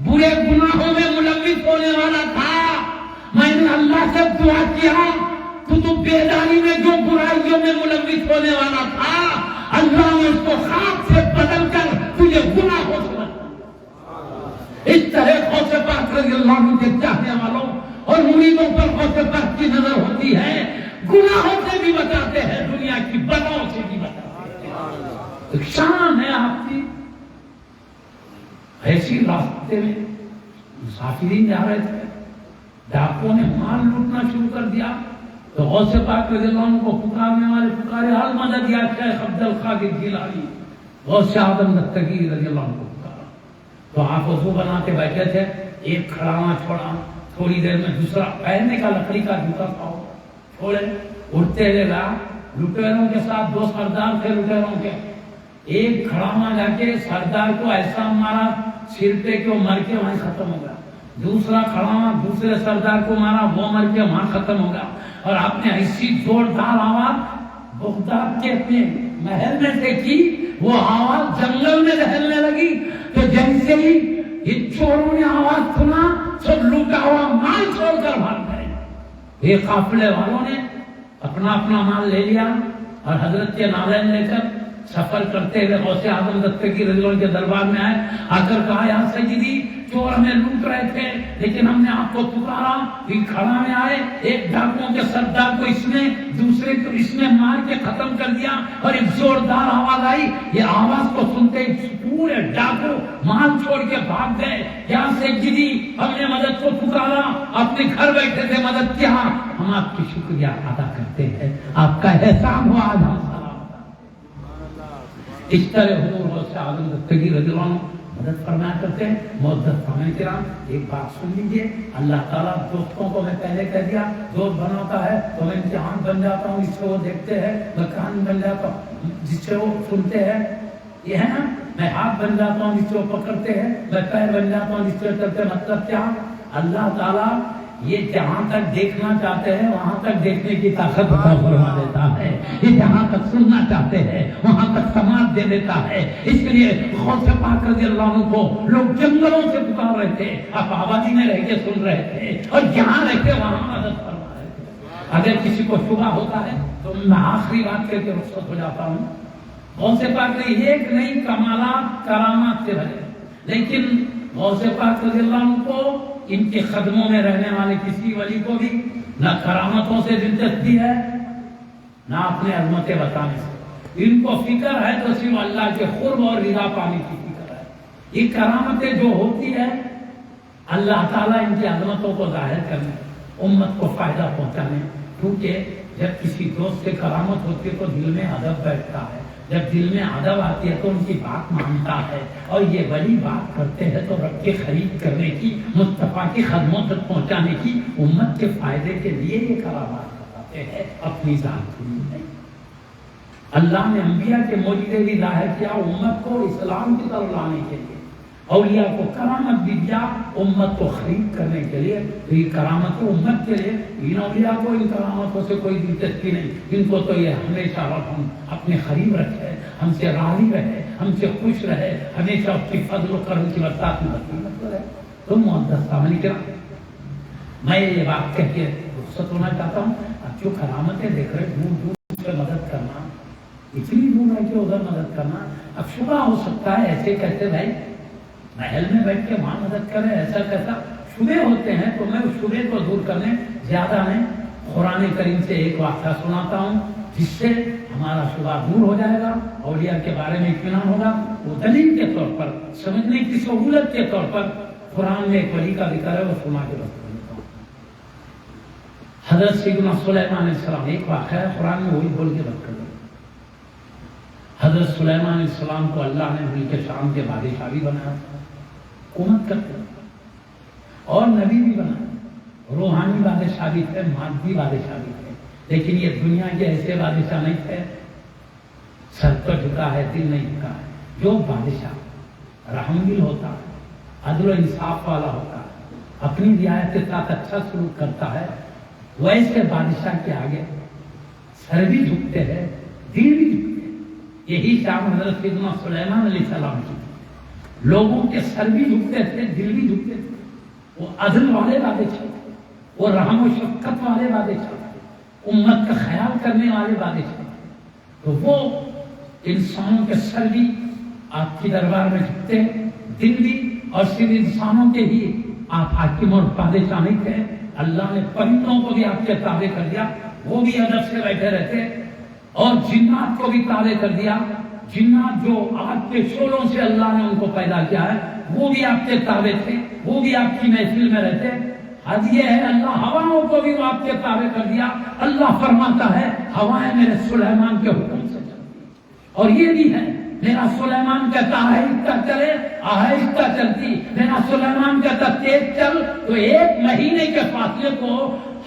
برے گناہوں میں ملوث ہونے والا تھا. میں نے اللہ سے دعا کیا تو بیداری میں جو برائیوں میں ملوث ہونے والا تھا اللہ نے اس کو خواب سے بدل کر تجھے گناہوں سے بچایا. اس طرح غوث پاک رضی اللہ عنہ کے چاہنے والوں اور مریدوں پر غوث پاک کی نظر ہوتی ہے. گناہوں سے بھی بچاتے ہیں، دنیا کی بلاؤں سے بھی بچاتے ہیں. شان ہے آپ کی. ایسی راستے میں مسافرین جا رہے تھے، ڈاکوں نے مال لوٹنا شروع کر دیا تو غوث پاک رضی اللہ عنہ کو پکارنے والے پکارے حال مدد یا شیخ عبد القادر جیلانی. غوث اعظم دستگیر رضی اللہ عنہ کو پکارا تو آپ وضو بناتے بیٹھے تھے. ایک کھڑاوا چھوڑا، تھوڑی دیر میں دوسرا پہننے کا لکڑی کا جوتا پاؤ چھوڑے، اٹھتے ہوئے گا. لٹیروں کے ساتھ 2 سردار تھے لٹیروں کے. ایک کھڑاوا جا کے سردار کو ایسا مارا سر پہ کہ وہ مر کے وہیں ختم ہو گیا. دوسرا کھڑاوا دوسرے سردار کو مارا، وہ مر کے وہاں ختم ہو گیا. اور آپ نے ایسی زوردار آواز بغداد کے اپنے محل میں سے کی، وہ آواز جنگل میں دہلنے لگی. تو جیسے ہی یہ چوروں نے آواز سنا سب لوٹا ہوا مال چھوڑ کر بھاگ گئے. یہ قافلے والوں نے اپنا اپنا مال لے لیا اور حضرت کے نالین لے کر سفر کرتے ہوئے غوث اعظم دستگیر رضی اللہ عنہ کے دربار میں آئے. آ کر کہا یا سیدی چور ہمیں لوٹ رہے تھے لیکن ہم نے آپ کو پکارا، پھر کھڑا میں آئے، ایک ڈاکوں کے سردار کو اس نے دوسرے کو اس نے مار کے ختم کر دیا اور ایک زوردار آواز آئی. یہ آواز کو سنتے ہی پورے ڈاکو مال چھوڑ کے بھاگ گئے. یا سیدی ہم نے مدد کو پکارا، اپنے گھر بیٹھے تھے مدد کیا، ہم آپ کی شکریہ ادا کرتے ہیں، آپ کا احسان ہوا آج ہم سلام. اس طرح حضور غوث اعظم دستگیر رضی اللہ عنہ مدد فرمایا کرتے ہیں. معزز سامعین کرام ایک بات سن لیجیے. اللہ تعالیٰ دوستوں کو میں پہلے کہہ دیا دوست بناتا ہے تو میں امتحان بن جاتا ہوں، اس سے وہ دیکھتے ہیں، میں کان بن جاتا ہوں جس سے وہ سنتے ہیں، یہ ہے نا، میں ہاتھ بن جاتا ہوں جس سے وہ پکڑتے ہیں، میں پیر بن جاتا ہوں جس سے چلتے. مطلب کیا؟ اللہ تعالیٰ یہ جہاں تک دیکھنا چاہتے ہیں وہاں تک دیکھنے کی طاقت عطا فرما دیتا ہے. یہ جہاں تک سننا چاہتے ہیں وہاں تک سماعت دے دیتا ہے. اس لیے غوث پاک رضی اللہ عنہ کو لوگ جنگلوں سے پکار رہے تھے، آپ آبادی میں رہ کے سن رہے تھے اور جہاں رہتے وہاں مدد فرما رہے تھے. اگر کسی کو شبہ ہوتا ہے تو میں آخری بات کر کے رخصت ہو جاتا ہوں. غوث پاک نے ایک نئی کمالات کرامات سے بھرے، لیکن غوث پاک رضی اللہ عنہ کو ان کے قدموں میں رہنے والے کسی ولی کو بھی نہ کرامتوں سے دلچسپی ہے نہ اپنے عظمتیں بتانے سے. ان کو فکر ہے تو صرف اللہ کے قرب اور رضا پانے کی فکر ہے. یہ کرامتیں جو ہوتی ہے اللہ تعالیٰ ان کی عظمتوں کو ظاہر کرنے، امت کو فائدہ پہنچانے. کیونکہ جب کسی دوست سے کرامت ہوتی ہے تو دل میں ادب بیٹھتا ہے، جب دل میں ادب آتی ہے تو ان کی بات مانتا ہے. اور یہ بڑی بات کرتے ہیں تو رب کے خرید کرنے کی، مصطفیٰ کی خدموں تک پہنچانے کی، امت کے فائدے کے لیے یہ کرامات بتاتے ہیں، اپنی ذات کے لیے نہیں. اللہ نے انبیاء کے معجزے بھی ظاہر کیا امت کو اسلام کی طرف لانے کے لیے. اولیاء کو کرامت بھی دیا امت کو خرید کرنے کے لیے. یہ کرامت امت کے لیے. ان اولیاء کو ان کرامتوں سے کوئی دلچسپی نہیں. ان کو تو یہ ہمیشہ رب ہم اپنے قریب رکھے، ہم سے راضی رہے، ہم سے خوش رہے، ہمیشہ اس کی فضل و کرم کی برکات میں نصیب رہے. تو معزز سامعین کرام میں یہ بات کہہ کے رخصت ہونا چاہتا ہوں. اب جو کرامتیں دیکھ رہے دور دور سے مدد کرنا، اتنی دور ہے کہ ادھر مدد کرنا. اب شبہ ہو سکتا ہے ایسے کہتے بھائی محل میں بیٹھ کے وہاں مدد کریں، ایسا کیسا شبے ہوتے ہیں. تو میں اس شبے کو دور کرنے زیادہ نہیں قرآن کریم سے ایک واقعہ سناتا ہوں جس سے ہمارا شبہ دور ہو جائے گا، اولیاء کے بارے میں اطمینان ہوگا. وہ دلیل کے طور پر، سمجھنے کی سہولت کے طور پر قرآن میں ایک ولی کا ذکر ہے، وہ سنا کے بتا دیتا ہوں. حضرت سیدنا سلیمان علیہ السلام، ایک واقعہ ہے قرآن میں وہی بول کے بات کر دیں. حضرت سلیمان علیہ السلام کو اللہ نے ملک شام کے بادشاہ بھی بنایا، حکومت کرتے اور نبی بھی بنایا. روحانی بادشاہ بھی تھے، مادی بادشاہ بھی تھے، لیکن یہ دنیا کے ایسے بادشاہ نہیں تھے، سر تو جھکا ہے دل نہیں جھکا ہے۔ جو بادشاہ رحمدل ہوتا ہے، عدل و انصاف والا ہوتا ہے، اپنی رعایت کے ساتھ اچھا سلوک کرتا ہے، ویسے بادشاہ کے آگے سر بھی جھکتے ہیں، دل بھی جھکتے ہیں۔ یہی شان حضرت سیدنا سلیمان علیہ السلام کی تھی۔ لوگوں کے سر بھی جھکتے تھے، دل بھی جھکتے تھے۔ وہ عدل والے بادشاہ تھے، وہ رحم و شفقت والے بادشاہ تھے، امت کا خیال کرنے والے بادشاہ تھے۔ تو وہ انسانوں کے سر بھی آپ کی دربار میں جھکتے، دل بھی، اور صرف انسانوں کے ہی آپ حاکم اور بادشاہ نہیں تھے، اللہ نے پرندوں کو بھی آپ کے تابع کر دیا، وہ بھی ادب سے بیٹھے رہتے، اور جنات کو بھی تابع کر دیا۔ جنات جو آگ کے شعلوں سے اللہ نے ان کو پیدا کیا ہے، وہ بھی آپ کے تابع تھے، وہ بھی آپ کی محفل میں رہتے۔ حد یہ ہے اللہ ہواؤں کو بھی وہ آپ کے تابع کر دیا۔ اللہ فرماتا ہے ہوائیں میرے سلیمان کے حکم سے چلتی، اور یہ بھی ہے میرا سلیمان کہتا آہستہ چلے آہستہ چلتی، میرا سلیمان کہتا تیز چل تو 1 مہینے کے فاصلے کو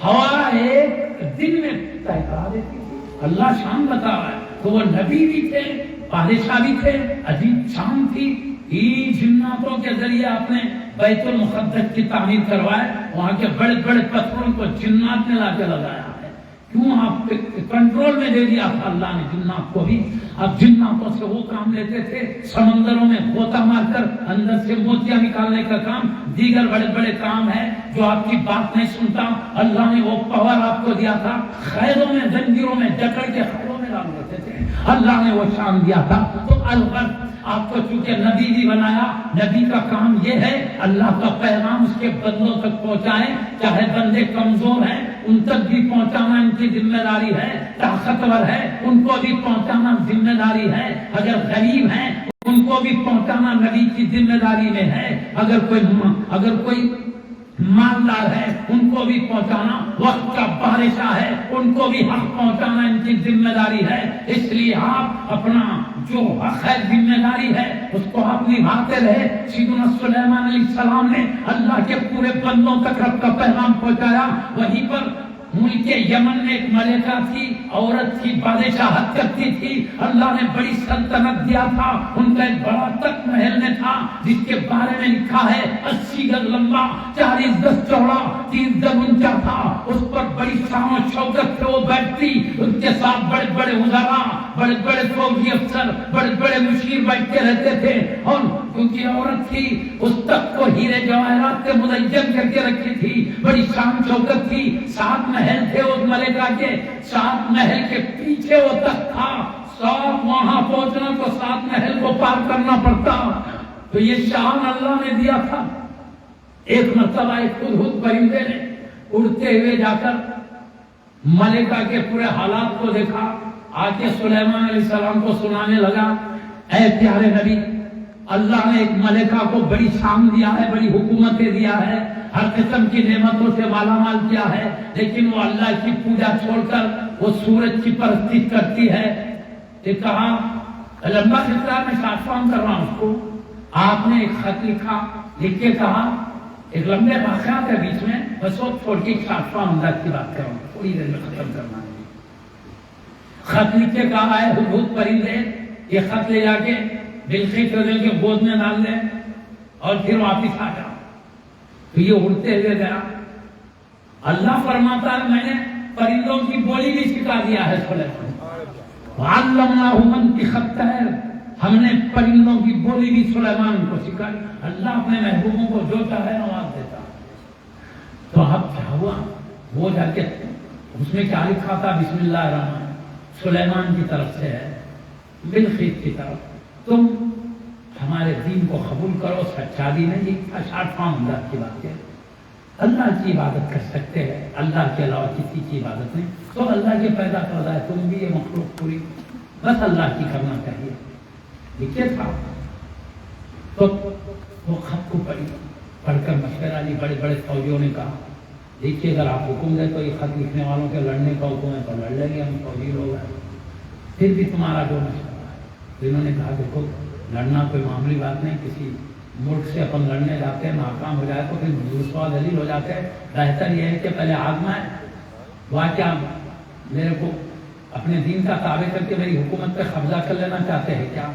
ہوا 1 دن میں طے کرا دیتی تھی۔ اللہ شان بتا رہا ہے۔ تو وہ نبی بھی تھے، بادشاہ بھی تھے، عجیب شان تھی۔ جناتوں کے ذریعے آپ نے بیت المقدس کی تعمیر کروائے، وہاں کے بڑے بڑے پتھروں کو جنات نے لا کے لگایا ہے۔ کیوں آپ کنٹرول میں دے دیا تھا اللہ نے جنات کو بھی۔ اب جناتوں سے وہ کام لیتے تھے، سمندروں میں غوطہ مار کر اندر سے موتیاں نکالنے کا کام، دیگر بڑے بڑے کام ہے جو آپ کی بات نہیں سنتا۔ اللہ نے وہ پاور آپ کو دیا تھا، خیروں میں زنجیروں میں جکڑ کے خیروں میں ڈال دیتے تھے، اللہ نے وہ شان دیا تھا۔ تو الغرض آپ کو چونکہ نبی بھی بنایا، نبی کا کام یہ ہے اللہ کا پیغام اس کے بندوں تک پہنچائے، چاہے بندے کمزور ہیں ان تک بھی پہنچانا ان کی ذمہ داری ہے، طاقتور ہے ان کو بھی پہنچانا ذمہ داری ہے، اگر غریب ہیں ان کو بھی پہنچانا نبی کی ذمہ داری میں ہے، اگر کوئی مالدار ہے ان کو بھی پہنچانا، وقت کا بادشاہ ہے ان کو بھی حق پہنچانا ان کی ذمہ داری ہے۔ اس لیے آپ اپنا جو حق ہے ذمہ داری ہے اس کو آپ نبھاتے رہے۔ سیدنا سلیمان علیہ السلام نے اللہ کے پورے بندوں تک رب کا پیغام پہنچایا۔ وہیں پر ملک یمن میں ایک ملکہ تھی، عورت کی بادشاہت کرتی تھی، اللہ نے بڑی سلطنت دیا تھا، ان کا ایک بڑا تخت محل میں تھا جس کے بارے میں لکھا ہے 80 گز لمبا، 40 گز چوڑا، 30 گز اونچا تھا، اس پر بڑی شان و شوکت سے وہ بیٹھتی، ان کے ساتھ بڑے بڑے وزراء، بڑے بڑے فوجی افسر، بڑے بڑے مشیر بیٹھتے رہتے تھے، اور کیونکہ عورت تھی اس تخت کو ہیرے جواہرات سے مزین کر کے رکھی تھی، بڑی شان شوکت تھی۔ 7 محل تھے اس ملکہ کے، 7 محل کے پیچھے وہ تخت تھا، 7 وہاں پہنچنا تو 7 محل کو پار کرنا پڑتا۔ تو یہ شان اللہ نے دیا تھا۔ ایک مرتبہ ایک ہدہد پرندے نے اڑتے ہوئے جا کر ملکہ کے پورے حالات کو دیکھا، آ کے سلیمان علیہ السلام کو سنانے لگا، اے پیارے نبی، اللہ نے ایک ملکہ کو بڑی شان دیا ہے، بڑی حکومتیں دیا ہے، ہر قسم کی نعمتوں سے مالا مال کیا ہے، لیکن وہ اللہ کی پوجا چھوڑ کر وہ سورج کی پرستش کرتی ہے۔ یہ کہا لمبا خطرہ میں شارٹ فارم کر رہا ہوں اس کو۔ آپ نے ایک خط لکھا، لکھ کے کہا، ایک لمبے واقعات ہے بیچ میں، بس وہ چھوڑ کے شارٹ فارم انداز کی بات کر رہا ہوں، تھوڑی دیر میں ختم کرنا ہے۔ خط لکھ کے کہا ہے ہدہد پرندے یہ خط لے جا کے بلقیس کے گود میں ڈال دیں اور پھر واپس آ جاؤ۔ تو یہ اڑتے ہوئے گیا۔ اللہ فرماتا ہے میں نے پرندوں کی بولی بھی سکھا دیا ہے سلیمان، وعلمناہ منطق الطیر، ہم نے پرندوں کی بولی بھی سلیمان کو سکھائی۔ اللہ اپنے محبوبوں کو جو چاہے نواز دیتا۔ تو اب کیا ہوا، وہ جا کے اس میں کیا لکھا تھا، بسم اللہ الرحمن، سلیمان کی طرف سے ہے، بلقیس کی طرف، تم ہمارے دین کو قبول کرو، سچا دین ہے، یہ شارٹ فارم انداز کی بات ہے۔ اللہ کی عبادت کر سکتے ہیں، اللہ کے علاوہ کسی کی عبادت نہیں، تو اللہ کے پیدا کردہ ہے، تم بھی یہ مخلوق پوری بس اللہ کی کرنا چاہیے، لکھے تھا۔ تو وہ خط کو پڑھ کر مشورہ لی، بڑے بڑے فوجیوں نے کہا دیکھیے اگر آپ حکم دیں تو یہ خط لکھنے والوں کے لڑنے کا حکم ہے تو لڑ لیں گے، ہم فوجی لوگ ہیں، پھر بھی تمہارا جو مشورہ ہے۔ انہوں نے کہا دیکھو لڑنا کوئی معمولی بات نہیں، کسی ملک سے اپن لڑنے جاتے ہیں ناکام ہو جائے تو پھر دوسرا دلیل ہو جاتے ہیں، بہتر یہ ہے کہ پہلے آزمائے۔ واقعہ میرے کو اپنے دین کا تابع کر کے میری حکومت پہ قبضہ کر لینا چاہتے ہیں کیا؟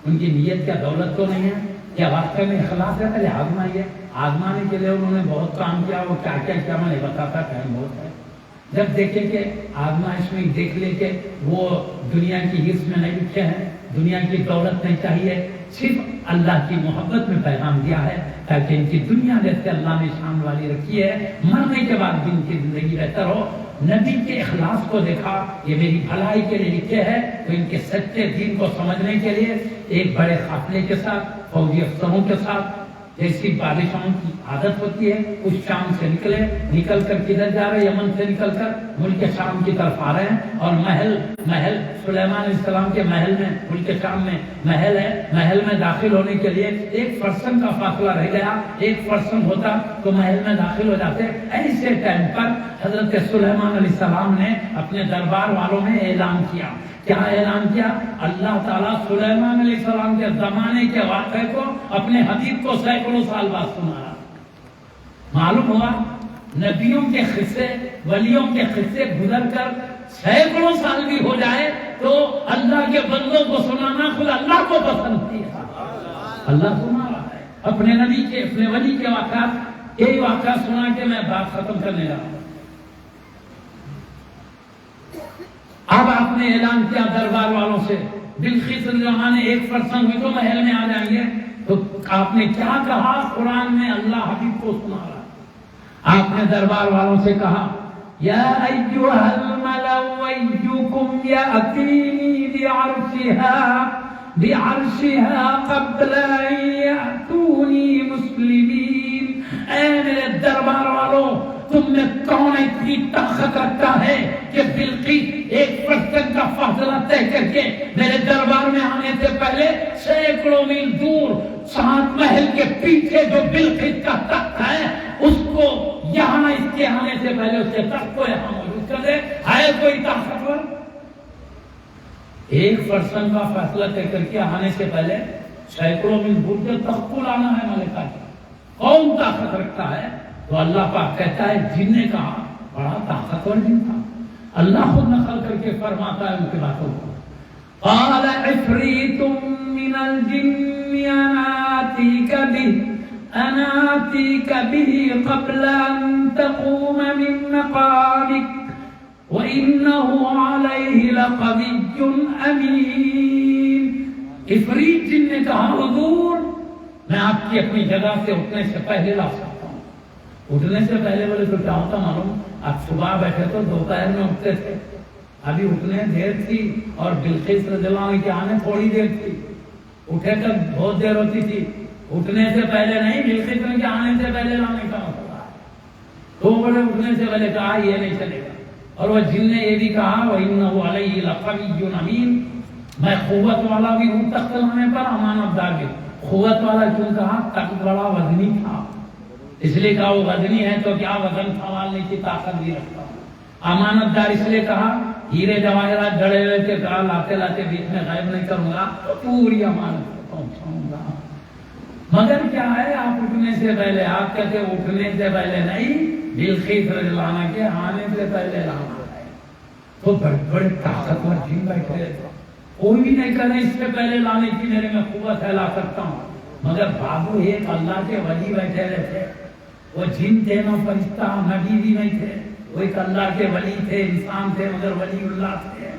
ان کی نیت کیا دولت تو نہیں ہے؟ کیا واقعی میں اخلاص ہے؟ پہلے آزمائیے. آزمانے کے لیے انہوں نے بہت کام کیا. وہ کیا کیا میں نہیں بتاتا, ٹائم بہت ہے. جب دیکھیں کہ آزمائش میں دیکھ لیں کہ وہ دنیا کی حص میں نہیں لکھے ہیں, دنیا کی دولت نہیں چاہیے, صرف اللہ کی محبت میں پیغام دیا ہے تاکہ ان کی دنیا جیسے اللہ نے شان والی رکھی ہے, مرنے کے بعد بھی ان کی زندگی بہتر ہو. نبی کے اخلاص کو دیکھا, یہ میری بھلائی کے لیے لکھے ہے, تو ان کے سچے دین کو سمجھنے کے لیے ایک بڑے قافلے کے ساتھ, فوجی افسروں کے ساتھ, جیسی بادشاہوں کی عادت ہوتی ہے, اس شام سے نکل کر کدھر جا رہے, یمن سے نکل کر ملک شام کی طرف آ رہے ہیں. اور محل سلیمان علیہ السلام کے محل میں, ملک شام میں محل ہے, محل میں داخل ہونے کے لیے 1% کا فاصلہ رہ گیا. 1% ہوتا تو محل میں داخل ہو جاتے. ایسے ٹائم پر حضرت سلیمان علیہ السلام نے اپنے دربار والوں میں اعلان کیا. کیا اعلان کیا؟ اللہ تعالیٰ سلیمان علیہ السلام کے زمانے کے واقعے کو اپنے حبیب کو سینکڑوں سال بعد سنایا. معلوم ہوا نبیوں کے قصے, ولیوں کے قصے گزر کر سینکڑوں سال بھی ہو جائے تو اللہ کے بندوں کو سنانا خود اللہ کو پسند کیا. اللہ سنا رہا ہے اپنے نبی کے, اپنے ولی کے واقعات. یہی واقعہ سنا کے میں بات ختم کرنے لگا. اب آپ نے اعلان کیا دربار والوں سے, بلقیس زمانے 1% ہوئی تو محل میں آ جائیں گے. تو آپ نے کیا کہا؟ قرآن میں اللہ حبیب کو سنا رہا. آپ نے دربار والوں سے کہا, یا ایھا الملأ ایکم یأتینی بعرشها قبل ان یأتونی مسلمین. اے میرے دربار والوں, تم میں کون اتنی طاقت رکھتا ہے کہ بلقیس 1% کا فاصلہ طے کر کے میرے دربار میں آنے سے پہلے سینکڑوں میل دور 7 محل کے پیچھے جو بلقیس کا تخت ہے اس کو یہاں اس کے آنے سے پہلے اس کے تخت کو یہاں موجود کر دے. ہے کوئی طاقتور؟ 1% کا فاصلہ طے کر کے آنے سے پہلے سینکڑوں میل دور کے تخت کو لانا ہے ملکہ کی. کون طاقت رکھتا ہے؟ تو اللہ پاک کہتا ہے جن نے کہا بڑا طاقتور جن تھا. اللہ خود نقل کر کے فرماتا ہے ان کی باتوں کو, قال عفریت من الجن انا آتیک به قبل ان تقوم من مقامک وانه علیہ لقوی امین. عفریت جن نے کہا حضور میں آپ کی اپنی جگہ سے اٹھنے سے پہلے لا سکتا ہوں. اٹھنے سے پہلے بولے تو کیا ہوتا معلوم؟ آپ صبح بیٹھے تو دوپہر میں اٹھتے تھے, ابھی اٹھنے دیر تھی اور بلقیس رضی اللہ عنہ کے آنے تھوڑی دیر تھی. اٹھے تک بہت دیر ہوتی تھی. اٹھنے سے پہلے نہیں, بلقیس کے آنے سے پہلے لانے کا مسئلہ ہے. تو بولے اٹھنے سے پہلے کہا یہ نہیں چلے گا. اور وہ جن نے یہ بھی کہا وَإِنَّهُ عَلَيْهِ لَقَوِيٌّ أَمِينٌ, میں قوت والا بھی ہوں تخت لانے پر, امانت دار بھی. قوت والا کیوں کہا؟ تخت بڑا وزنی تھا, اس لیے کہا وہ وزنی ہے تو کیا وزن سنبھالنے کی طاقت بھی رکھتا ہوں. امانت دار اس لیے کہا ہیرے جواہرات جڑے ہوئے تھے, کہا لاتے لاتے بیچ میں غائب نہیں کروں گا, پوری امانت پہنچاؤں گا. مگر کیا ہے, آپ اٹھنے سے پہلے, آپ کہتے اٹھنے سے پہلے نہیں, بلقیس رضی اللہ عنہ کے آنے سے پہلے لانا ہے. تو بڑے بڑے طاقتور جن بیٹھے تھے, کوئی بھی نہیں کرے اس سے پہلے لانے کی میرے میں قوت ہے, لا سکتا ہوں. مگر بابو ایک اللہ کے ولی بیٹھے رہے تھے. وہ جن تھے نہ فرشتہ, نبی بھی نہیں تھے, وہ ایک اللہ کے ولی تھے, انسان تھے مگر ولی اللہ تھے.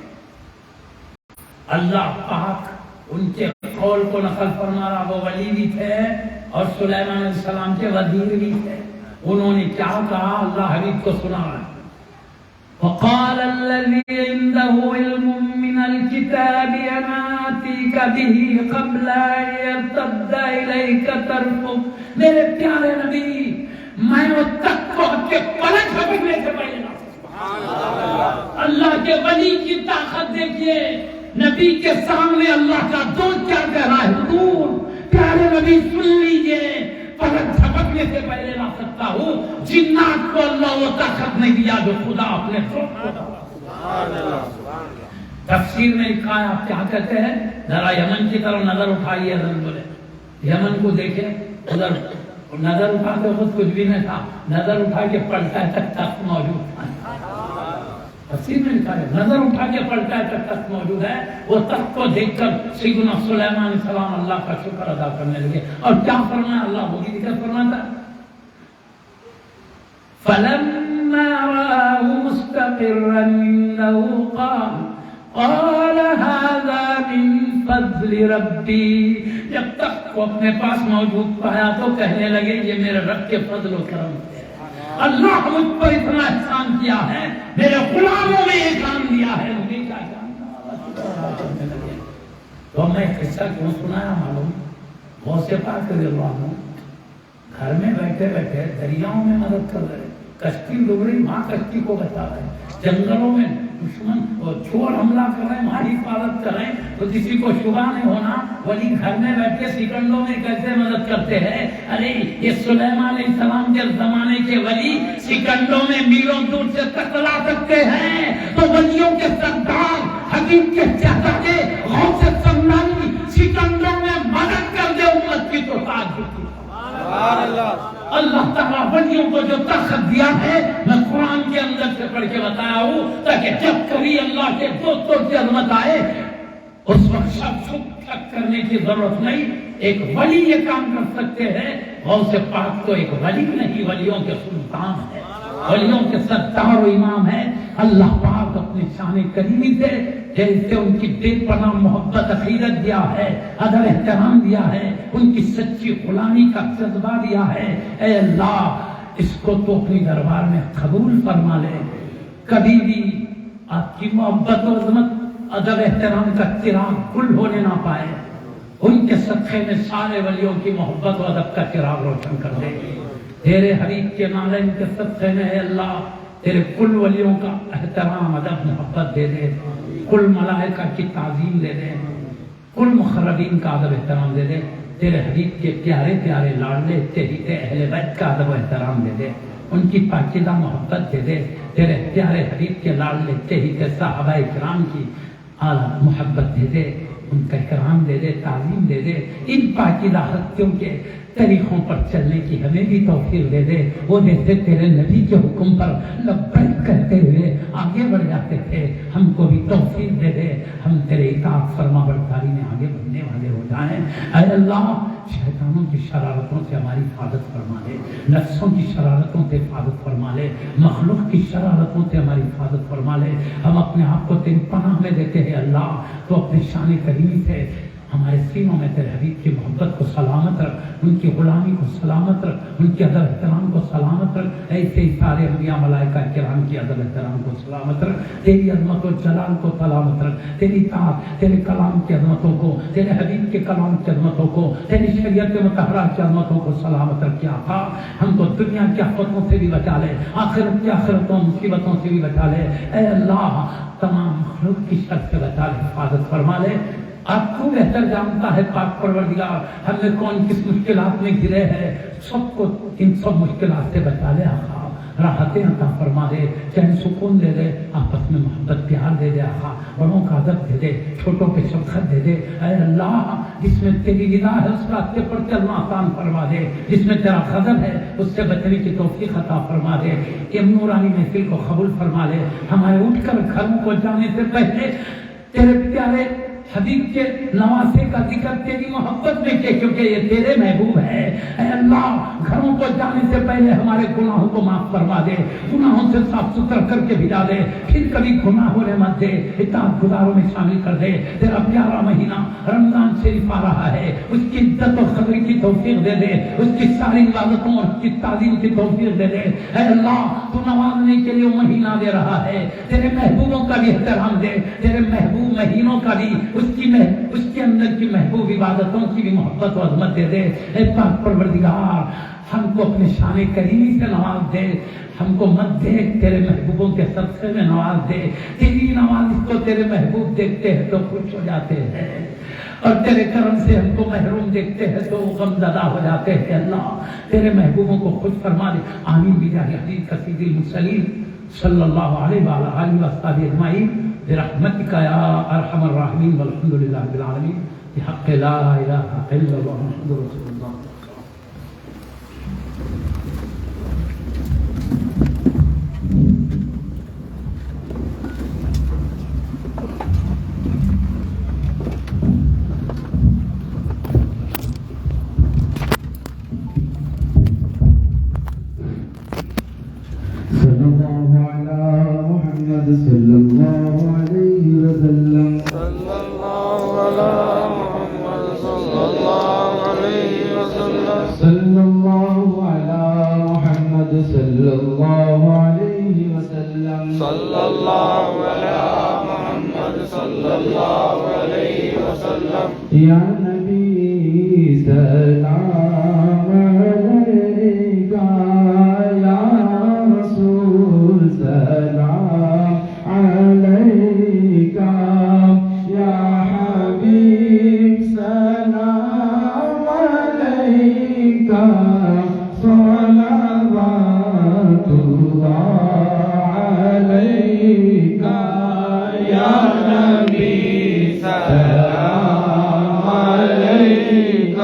اللہ پاک ان کے قول کو نقل فرما رہا, وہ ولی بھی تھے اور سلیمان علیہ السلام کے وزیر بھی تھے. انہوں نے کیا کہا اللہ حبیب کو سنا رہا ہے. وقال الذي عنده علم من الكتاب أنا آتيك به قبل أن يرتد إليك طرفك. میرے پیارے نبی, میں وہ تخت کو آپ کے پلک جھپکنے سے پہلے لا سکتا. اللہ کے ولی کی طاقت دیکھیے, نبی کے سامنے اللہ کا دوست کیا کہہ رہا ہے. حضور پیارے نبی سن لیجئے, پلک جھپکنے سے پہلے لا سکتا ہوں. جنات کو اللہ وہ طاقت نہیں دیا جو خدا اپنے تفسیر میں لکھا ہے. آپ کیا کہتے ہیں, ذرا یمن کی طرف نظر اٹھائیے. بولے یمن کو دیکھیں, ادھر نظر اٹھاتے خود کچھ بھی نہیں تھا, نظر اٹھا کے پلٹا تک تخت موجود تھا. تفسیر میں لکھا ہے نظر اٹھا کے پڑھتا ہے تو تخت موجود ہے. وہ تخت کو دیکھ کر سیدنا سلیمان علیہ السلام اللہ کا شکر ادا کرنے لگے. اور کیا فرمایا اللہ وہی ذکر فرماتا فلما رآه مستقرا عنده قال هذا من فضل ربی. جب تخت کو اپنے پاس موجود پایا تو کہنے لگے یہ میرے رب کے فضل و کرم سے اللہ مجھ پر اتنا احسان کیا ہے, میرے غلاموں میں یہ کام دیا ہے, مجھے کیا جاننا. تو میں قصہ کیوں سنایا معلوم, غوث پاک رضی اللہ عنہ گھر میں بیٹھے بیٹھے دریاؤں میں مدد کر رہے, کشتی ڈوب رہی ماں کشتی کو بچا رہے, جنگلوں میں دشمن اور چور حملہ کر رہے ہیں ماں حفاظت کر رہے ہیں, تو کسی کو شبہ نہیں ہونا ولی گھر میں بیٹھ کے سیکنڈوں میں کیسے مدد کرتے ہیں. ارے یہ سلیمان علیہ السلام کے زمانے کے ولی سیکنڈوں میں میلوں دور سے ٹکرا سکتے ہیں, تو ولیوں کے سردار حبیب کے شہزادے غوث سمنانی سیکنڈوں میں مدد کر دے امت کی تو تاج ہوتی. اللہ تعالیٰ ولیوں کو جو طاقت دیا ہے میں قرآن کے اندر سے پڑھ کے بتایا ہوں تاکہ جب کبھی اللہ کے دوستوں کی عظمت آئے اس وقت شک کرنے کی ضرورت نہیں. ایک ولی یہ کام کر سکتے ہیں. غوث پاک تو ایک ولی نہیں, ولیوں کے سلطان ہے, ولیوں کے سردار و امام ہے. اللہ پاک اپنے شان کریمی سے جیسے ان کی بے پناہ محبت عقیدت دیا ہے, ادب احترام دیا ہے, ان کی سچی غلامی کا جذبہ دیا ہے. اے اللہ اس کو تو اپنی دربار میں قبول فرما لے, کبھی بھی آپ کی محبت و عظمت ادب احترام کا چراغ گل ہونے نہ پائے. ان کے صدقے میں سارے ولیوں کی محبت و ادب کا چراغ روشن کر دے. تیرے حبیب کے نالین کے صدقے میں ہے اللہ تیرے کل ولیوں کا احترام ادب محبت دے دے, کل ملائکہ کی تعظیم دے دے, کل مقربین کا ادب احترام دے دے. تیرے حبیب کے پیارے پیارے لاڈلے چہیتے اہل بیت کا ادب و احترام دے دے, ان کی پاکیزہ محبت دے دے. تیرے پیارے حبیب کے لاڈلے چہیتے صحابہ کرام کی اعلیٰ محبت دے دے, ان کا کرام دے دے, تعظیم دے دے. ان پاکیزہ ہستیوں کے طریقوں پر چلنے کی ہمیں بھی توفیق دے دے. وہ جیسے تیرے نبی کے حکم پر لبیک کہتے ہوئے آگے بڑھ جاتے تھے, ہم کو بھی توفیق دے دے, ہم تیرے اطاعت فرما برداری میں آگے بڑھنے والے ہو جائیں. اے اللہ شیطانوں کی شرارتوں سے ہماری حفاظت فرما لے, نفسوں کی شرارتوں سے حفاظت فرما لے, مخلوق کی شرارتوں سے ہماری حفاظت فرما لے. ہم اپنے آپ کو تیری پناہ میں دیتے ہیں اللہ, تو اپنی شان کریمی سے ہمارے سینوں میں تیرے حبیب کی محبت کو سلامت رکھ, ان کی غلامی کو سلامت رکھ, ان کے ادب احترام کو سلامت رکھ. ایسے ہی سارے انبیاء ملائکہ کرام کی ادب احترام کو سلامت رکھ, تیری عظمت و جلال کو سلامت رکھ, تیری طاعت تیرے کلام کی عظمتوں کو, تیرے حبیب کے کلام کی عظمتوں کو, تیری شریعت مطہرہ کی عظمتوں کو سلامت رکھ. کیا آقا ہم کو دنیا کی آفتوں سے بھی بچا لے, آخرت کی آخرتوں مصیبتوں سے بھی بچا لے. اے اللہ تمام مخلوق کی شر سے بچا لے, حفاظت فرما لے. آپ کو بہتر جانتا ہے پاک پروردگار ہم نے کون کس مشکلات میں گرے ہیں, سب کو ان سب مشکلات سے بچا لے. آقا راحتیں عطا فرما دے, چین سکون دے دے, آپس میں محبت پیار دے دے. آقا بڑوں کا ادب دے دے, چھوٹوں پہ شفقت دے دے. اے اللہ جس میں تیری رضا ہے اس راستے پر چلنا آسان فرما دے, جس میں تیرا غضب ہے اس سے بچنے کی توفیق عطا فرما دے. یہ نورانی محفل کو قبول فرما لے. ہمارے اٹھ کر گھروں کو جانے سے پہلے تیرے پیارے حبیب کے نواسے کا ذکر تیری محبت میں کہ کیونکہ یہ تیرے محبوب ہے. اے اللہ گھروں کو جانے سے پہلے ہمارے گناہوں کو معاف فرما دے, گناہوں سے صاف ستھرا کر کے بھجا دے, پھر کبھی گناہ ہونے مت دے, اطاعت گزاروں میں شامل کر دے. تیرا پیارا مہینہ رمضان شریف آ رہا ہے, اس کی عزت و قدر کی توفیق دے دے, اس کی ساری عبادتوں اور اس کی تعظیم کی توفیق دے دے. اے اللہ تو نوازنے کے لیے مہینہ دے رہا ہے, تیرے محبوبوں کا بھی احترام دے, تیرے محبوب مہینوں کا بھی اس کے اندر کی محبوب عبادتوں کی بھی محبت و عظمت دے دے. اے پاک پروردگار ہم کو اپنے شان کریمی سے نواز دے, ہم کو مت دیکھ, تیرے محبوبوں کے صدقے میں نواز دے. تیری نواز کو تیرے محبوب دیکھتے ہیں تو خوش ہو جاتے ہیں, اور تیرے کرم سے ہم کو محروم دیکھتے ہیں تو غم زدہ ہو جاتے ہیں. اللہ تیرے محبوبوں کو خوش فرما دے. آمین بجاہ حبیب سید المرسلین صلی اللہ علیہ وآلہ وصحبہ اجمعین برحمتک یا ارحم الراحمین والحمد للہ رب العالمین بحق لا الہ الا اللہ محمد رسول اللہ. على محمد صلى الله عليه وسلم صلى الله على محمد صلى الله عليه وسلم صلى الله على محمد صلى الله عليه وسلم يا نبي سلام عليك يا رسول سلام عليك يا حبيب سلام عليك صلوات الله عليك يا نبي سلام عليك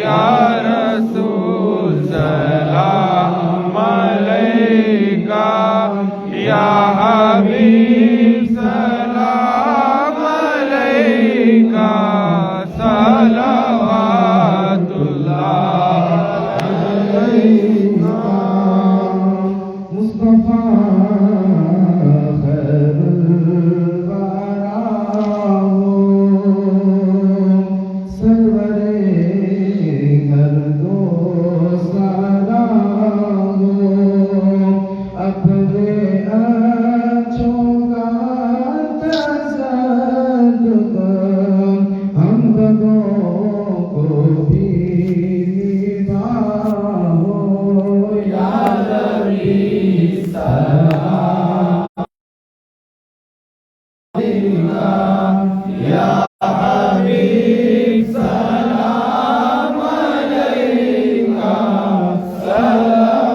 يا رسول سلام عليك يا حبيب سلام عليك صلوات الله عليك مصطفى خير البراء سرور گردو سلام اپنے اچھوں کا تصدق ہم بدوں کو بھی نبھاؤ یا نبی سلام یا حبیب سلام علیک صلوات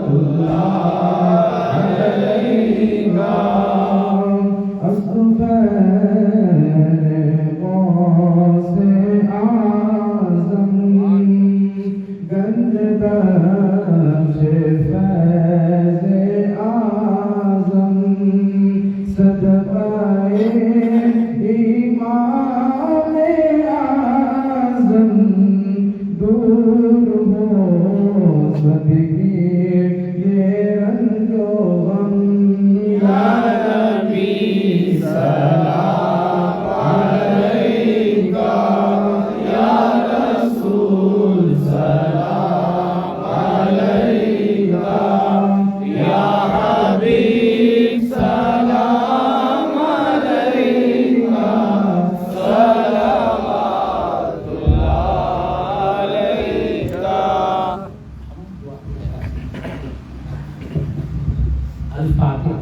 اللہ علیک غوث اعظم گنج بخش فیض اعظم صدقائے امام اعظم دور ہو سب کی یہ رنج و غم یا نبی سلام علیک یا رسول سلام علیک یا حبیب سلام علیک صلوات اللہ علیک الفاتحہ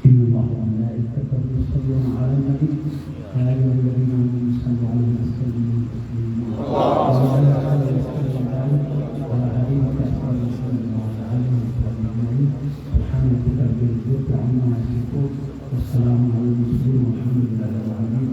إن الله وملائكته يصلون على النبي يا أيها الذين آمنوا صلوا عليه وسلموا تسليما اللهم صل وسلم وعلى آله وصحبه وسلم وعلى آله وصحبه أجمعين سبحان ربك رب العزة عما يصفون والسلام على المرسلين والحمد لله رب العالمين